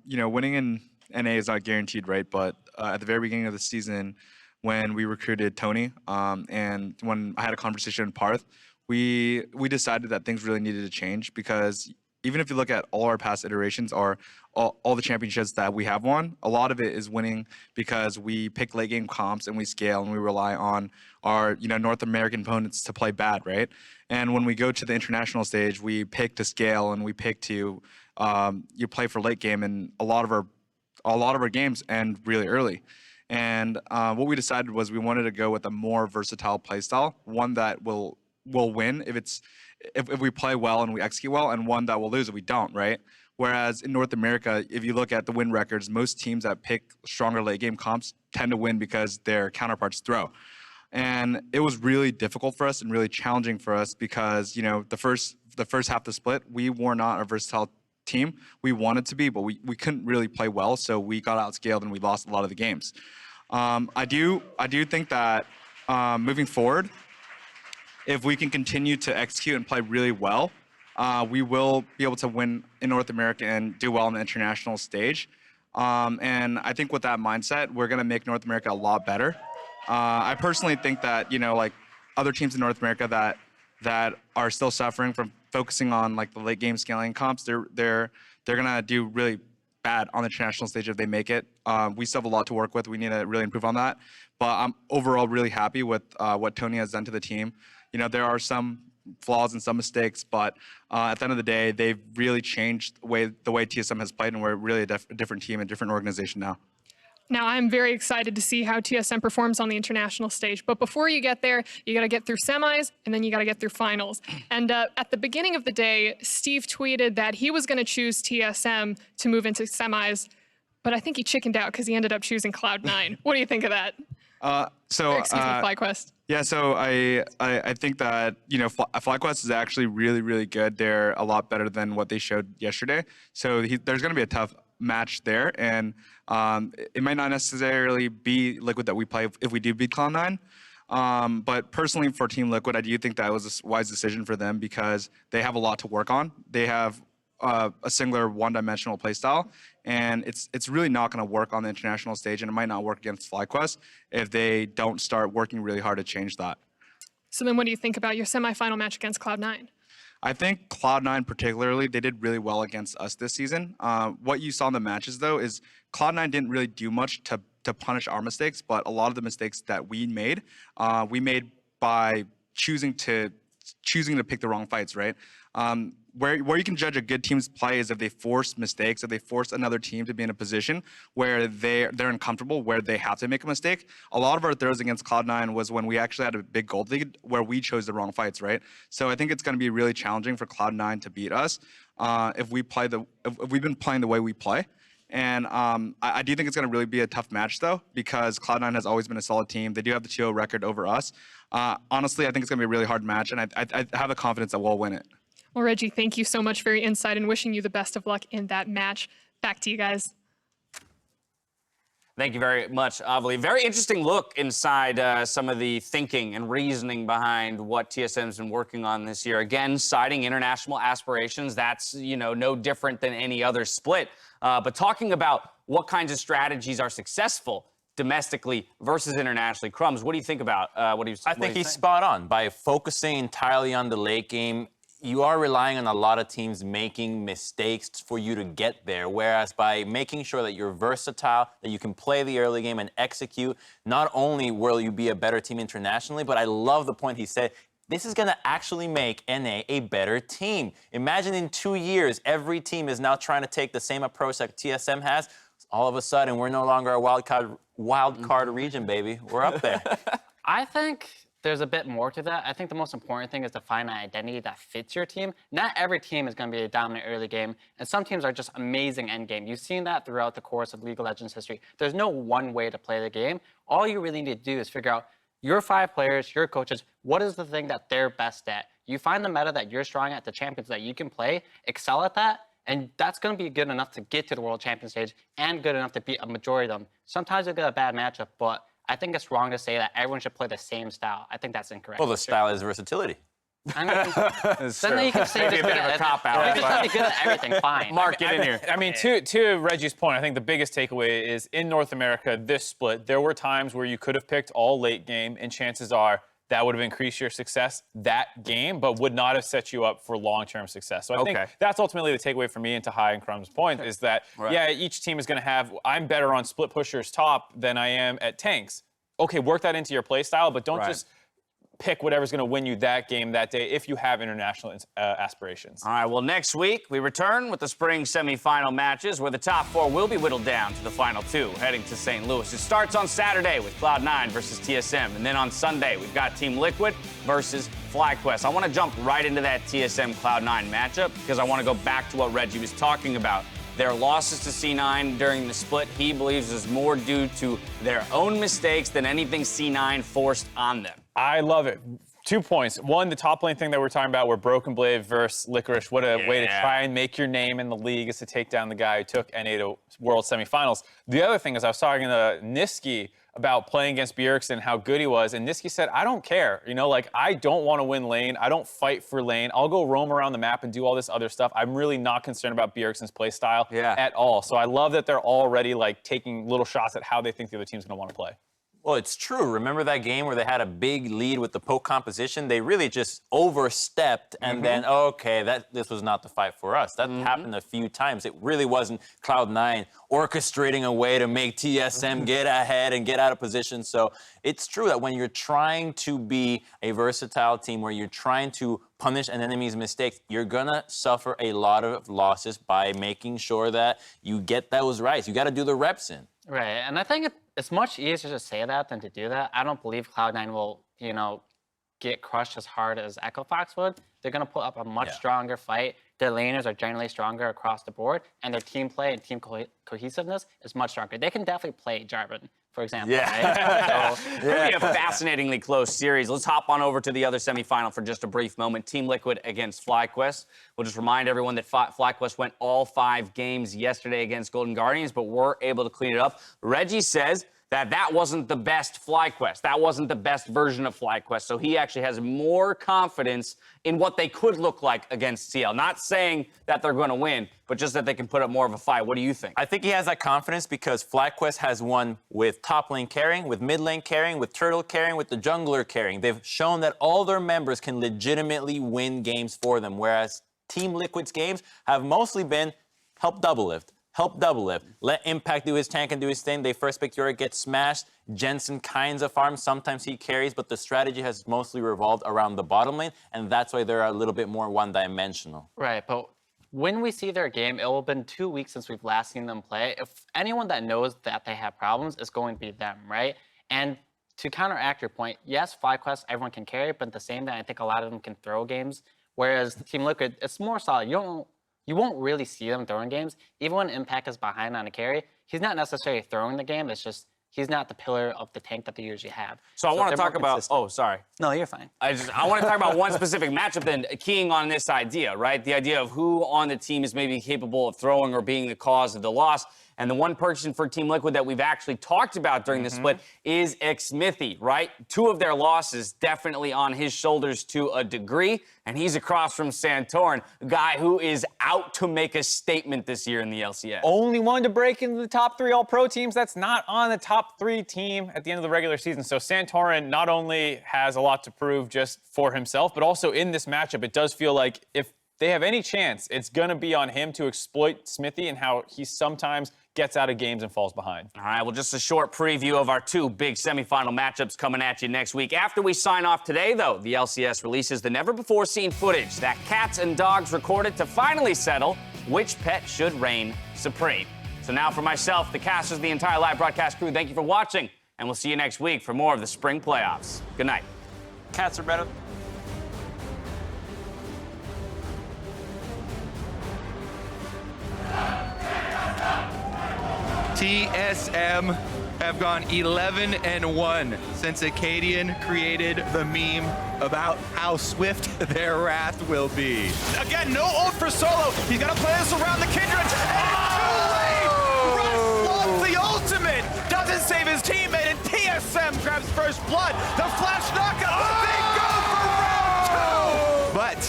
M: winning in NA is not guaranteed, right? But at the very beginning of the season, when we recruited Tony, and when I had a conversation with Parth, we decided that things really needed to change, because even if you look at all our past iterations or all the championships that we have won, a lot of it is winning because we pick late game comps and we scale and we rely on our North American opponents to play bad, right? And when we go to the international stage, we pick to scale and we pick to you play for late game, and a lot of our games end really early. And what we decided was we wanted to go with a more versatile playstyle, one that will win if we play well and we execute well, and one that will lose if we don't, right? Whereas in North America, if you look at the win records, most teams that pick stronger late game comps tend to win because their counterparts throw. And it was really difficult for us and really challenging for us because, the first half of the split, we were not a versatile team. We wanted to be, but we couldn't really play well, so we got outscaled and we lost a lot of the games. I do think that moving forward, if we can continue to execute and play really well, we will be able to win in North America and do well on the international stage. And I think with that mindset, we're going to make North America a lot better. I personally think that, like other teams in North America that are still suffering from focusing on like the late game scaling comps, they're going to do really bad on the international stage if they make it. We still have a lot to work with. We need to really improve on that. But I'm overall really happy with what Tony has done to the team. There are some flaws and some mistakes, but at the end of the day, they've really changed the way TSM has played, and we're really a different team and different organization now.
G: Now, I'm very excited to see how TSM performs on the international stage. But before you get there, you got to get through semis, and then you got to get through finals. And at the beginning of the day, Steve tweeted that he was going to choose TSM to move into semis, but I think he chickened out because he ended up choosing Cloud9. What do you think of that? Excuse me, FlyQuest.
M: Yeah, so I think that, FlyQuest is actually really, really good. They're a lot better than what they showed yesterday. So there's going to be a tough match there, and it might not necessarily be Liquid that we play if we do beat Cloud9. But personally, for Team Liquid, I do think that was a wise decision for them because they have a lot to work on. They have a singular one-dimensional playstyle, and it's really not going to work on the international stage, and it might not work against FlyQuest if they don't start working really hard to change that.
G: So then what do you think about your semifinal match against Cloud9?
M: I think Cloud9 particularly, they did really well against us this season. What you saw in the matches, though, is Cloud9 didn't really do much to punish our mistakes, but a lot of the mistakes that we made by choosing to pick the wrong fights, right? Where you can judge a good team's play is if they force mistakes, if they force another team to be in a position where they're uncomfortable, where they have to make a mistake. A lot of our throws against Cloud9 was when we actually had a big gold lead where we chose the wrong fights, right? So I think it's going to be really challenging for Cloud9 to beat us if we've been playing the way we play. And I do think it's going to really be a tough match, though, because Cloud9 has always been a solid team. They do have the 2-0 record over us. Honestly, I think it's going to be a really hard match, and I have the confidence that we'll win it.
G: Well, Reggie, thank you so much for your insight and wishing you the best of luck in that match. Back to you guys.
I: Thank you very much, Avali. Very interesting look inside some of the thinking and reasoning behind what TSM's been working on this year. Again, citing international aspirations. That's, no different than any other split. But talking about what kinds of strategies are successful domestically versus internationally. Crumbs, what do you think about what he's saying?
J: I think he's spot on. By focusing entirely on the late game, you are relying on a lot of teams making mistakes for you to get there. Whereas by making sure that you're versatile, that you can play the early game and execute, not only will you be a better team internationally, but I love the point he said, this is going to actually make NA a better team. Imagine in 2 years, every team is now trying to take the same approach that TSM has. All of a sudden, we're no longer a wild card region, baby. We're up there.
K: I think there's a bit more to that. I think the most important thing is to find an identity that fits your team. Not every team is going to be a dominant early game, and some teams are just amazing end game. You've seen that throughout the course of League of Legends history. There's no one way to play the game. All you really need to do is figure out your 5 players, your coaches, what is the thing that they're best at? You find the meta that you're strong at, the champions that you can play, excel at that, and that's going to be good enough to get to the World Champion stage and good enough to beat a majority of them. Sometimes you'll get a bad matchup, but I think it's wrong to say that everyone should play the same style. I think that's incorrect.
J: Well, the style is versatility.
K: I mean, then you can say
I: Maybe a bit of a cop-out.
K: You just have to be good at everything, fine.
L: Mark, get in here. I mean, to Reggie's point, I think the biggest takeaway is in North America, this split, there were times where you could have picked all late game, and chances are that would have increased your success that game, but would not have set you up for long-term success. So I think that's ultimately the takeaway for me, and to Hai and Crumb's point, is that, yeah, each team is going to have, I'm better on split pushers top than I am at tanks. Okay, work that into your play style, but don't just pick whatever's going to win you that game that day if you have international aspirations.
I: All right, well, next week we return with the spring semifinal matches where the top 4 will be whittled down to the final 2 heading to St. Louis. It starts on Saturday with Cloud9 versus TSM, and then on Sunday we've got Team Liquid versus FlyQuest. I want to jump right into that TSM Cloud9 matchup because I want to go back to what Reggie was talking about. Their losses to C9 during the split, he believes, is more due to their own mistakes than anything C9 forced on them.
L: I love it. 2 points. One, the top lane thing that we're talking about, where Broken Blade versus LCKR. What a way to try and make your name in the league is to take down the guy who took NA to World Semifinals. The other thing is I was talking to Niski about playing against Bjergsen, how good he was, and Niski said, I don't care. I don't want to win lane. I don't fight for lane. I'll go roam around the map and do all this other stuff. I'm really not concerned about Bjergsen's play style at all. So I love that they're already taking little shots at how they think the other team's going to want to play.
J: Well, it's true. Remember that game where they had a big lead with the poke composition? They really just overstepped and then, this was not the fight for us. That happened a few times. It really wasn't Cloud9 orchestrating a way to make TSM get ahead and get out of position. So it's true that when you're trying to be a versatile team, where you're trying to punish an enemy's mistakes, you're gonna suffer a lot of losses by making sure that you get those rights. You got to do the reps in.
K: Right, and I think it's much easier to say that than to do that. I don't believe Cloud9 will, get crushed as hard as Echo Fox would. They're going to put up a much stronger fight. Their laners are generally stronger across the board, and their team play and team cohesiveness is much stronger. They can definitely play Jarvan, for example. Right? So,
I: It's going to be a fascinatingly close series. Let's hop on over to the other semifinal for just a brief moment. Team Liquid against FlyQuest. We'll just remind everyone that FlyQuest went all 5 games yesterday against Golden Guardians, but were able to clean it up. Reggie says that wasn't the best FlyQuest. That wasn't the best version of FlyQuest. So he actually has more confidence in what they could look like against CL. Not saying that they're going to win, but just that they can put up more of a fight. What do you think?
J: I think he has that confidence because FlyQuest has won with top lane carrying, with mid lane carrying, with turtle carrying, with the jungler carrying. They've shown that all their members can legitimately win games for them, whereas Team Liquid's games have mostly been help double lift. Help double lift. Let Impact do his tank and do his thing. They first pick Yorick, get smashed. Jensen kinds of farms. Sometimes he carries, but the strategy has mostly revolved around the bottom lane, and that's why they're a little bit more one-dimensional.
K: right, but when we see their game, it will have been 2 weeks since we've last seen them play. If anyone that knows that they have problems, it's going to be them, right? And to counteract your point, yes, FlyQuest, everyone can carry, but at the same time, I think a lot of them can throw games, whereas Team Liquid, it's more solid. You won't really see them throwing games. Even when Impact is behind on a carry, he's not necessarily throwing the game. It's just he's not the pillar of the tank that they usually have.
I: So I want to
K: they're
I: talk
K: more
I: about.
K: consistent.
I: Oh, sorry.
K: No, you're fine.
I: I want to talk about one specific matchup then, keying on this idea, right? The idea of who on the team is maybe capable of throwing or being the cause of the loss. And the one person for Team Liquid that we've actually talked about during the split is Smoothie, right? 2 of their losses definitely on his shoulders to a degree. And he's across from Santorin, a guy who is out to make a statement this year in the LCS.
L: Only one to break into the top 3 All-Pro teams. That's not on the top 3 team at the end of the regular season. So Santorin not only has a lot to prove just for himself, but also in this matchup, it does feel like if they have any chance, it's going to be on him to exploit Smoothie and how he sometimes gets out of games and falls behind.
I: All right, well, just a short preview of our 2 big semifinal matchups coming at you next week. After we sign off today, though, the LCS releases the never-before-seen footage that cats and dogs recorded to finally settle which pet should reign supreme. So now for myself, the casters, the entire live broadcast crew, thank you for watching, and we'll see you next week for more of the spring playoffs. Good night.
J: Cats are better.
C: TSM have gone 11-1 since Akaadian created the meme about how swift their wrath will be.
B: Again, no ult for Solo. He's got to play this around the Kindred. And it's too late! Rush loves the ultimate. Doesn't save his teammate, and TSM grabs first blood. The flash knockup. They go for round 2!
C: But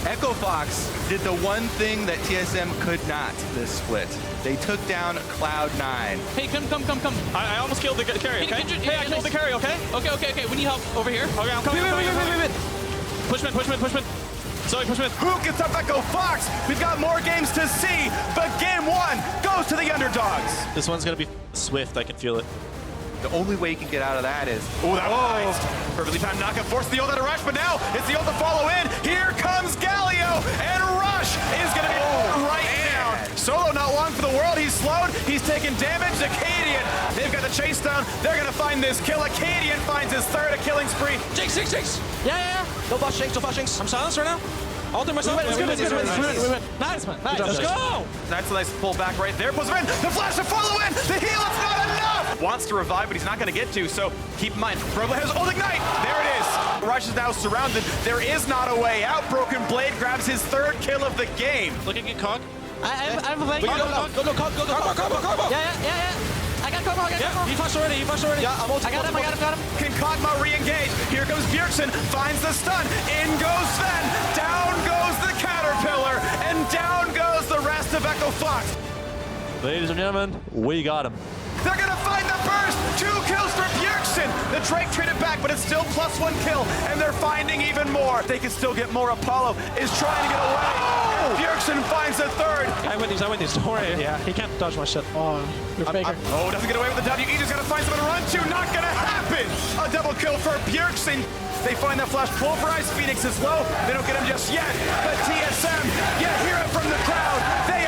C: Echo Fox did the one thing that TSM could not this split. They took down Cloud9.
F: Hey, come. I almost killed the carry, okay? Hey, I killed the carry, okay? Okay. We need help over here. Okay, I'm coming. Wait. Push mid. Zoe, push mid.
B: Who gets up Echo Fox? We've got more games to see, but game 1 goes to the underdogs.
N: This one's gonna be swift, I can feel it.
C: The only way you can get out of that is...
B: Oh, that was nice. Perfectly timed knockup, forced the ult out of Rush, but now it's the ult to follow in. Here comes Galio, and Rush is gonna be right down. Solo not long for the world, he's slowed, he's taking damage. Akaadian, they've got the chase down, they're gonna find this kill. Akaadian finds his 3rd killing spree.
F: Jinx. Yeah. Don't flash Jinx. I'm silenced right now. Alter myself. We win. Nice, man. Nice. Let's go.
B: That's a nice pull back right there. Pulls him in. The flash to follow in. The heal, it's not enough. Wants to revive, but he's not going to get to. So keep in mind, Broblade has ult ignite. There it is. Rush is now surrounded. There is not a way out. Broken Blade grabs his 3rd kill of the game.
N: Looking at Cog.
F: I'm like... Go. Yeah. I got Kog'Maw. He flashed already. Yeah, I got him.
B: Can Kog'Maw re-engage? Here comes Bjergsen, finds the stun. In goes Zven. Down goes the Caterpillar. And down goes the rest of Echo Fox.
N: Ladies and gentlemen, we got him.
B: They're gonna find the burst. 2 kills for Bjergsen. The Drake traded back, but it's still +1 kill, and they're finding even more. They can still get more. Apollo is trying to get away. Oh! Bjergsen finds a 3rd.
N: I win these. Don't worry. Yeah, he can't dodge my shit.
F: Oh, you're faker.
B: Oh, doesn't get away with the W. He just gotta find someone to run to. Not gonna happen. it. A double kill for Bjergsen. They find that flash pulverized. Fenix is low. They don't get him just yet. But TSM, hear it from the crowd. They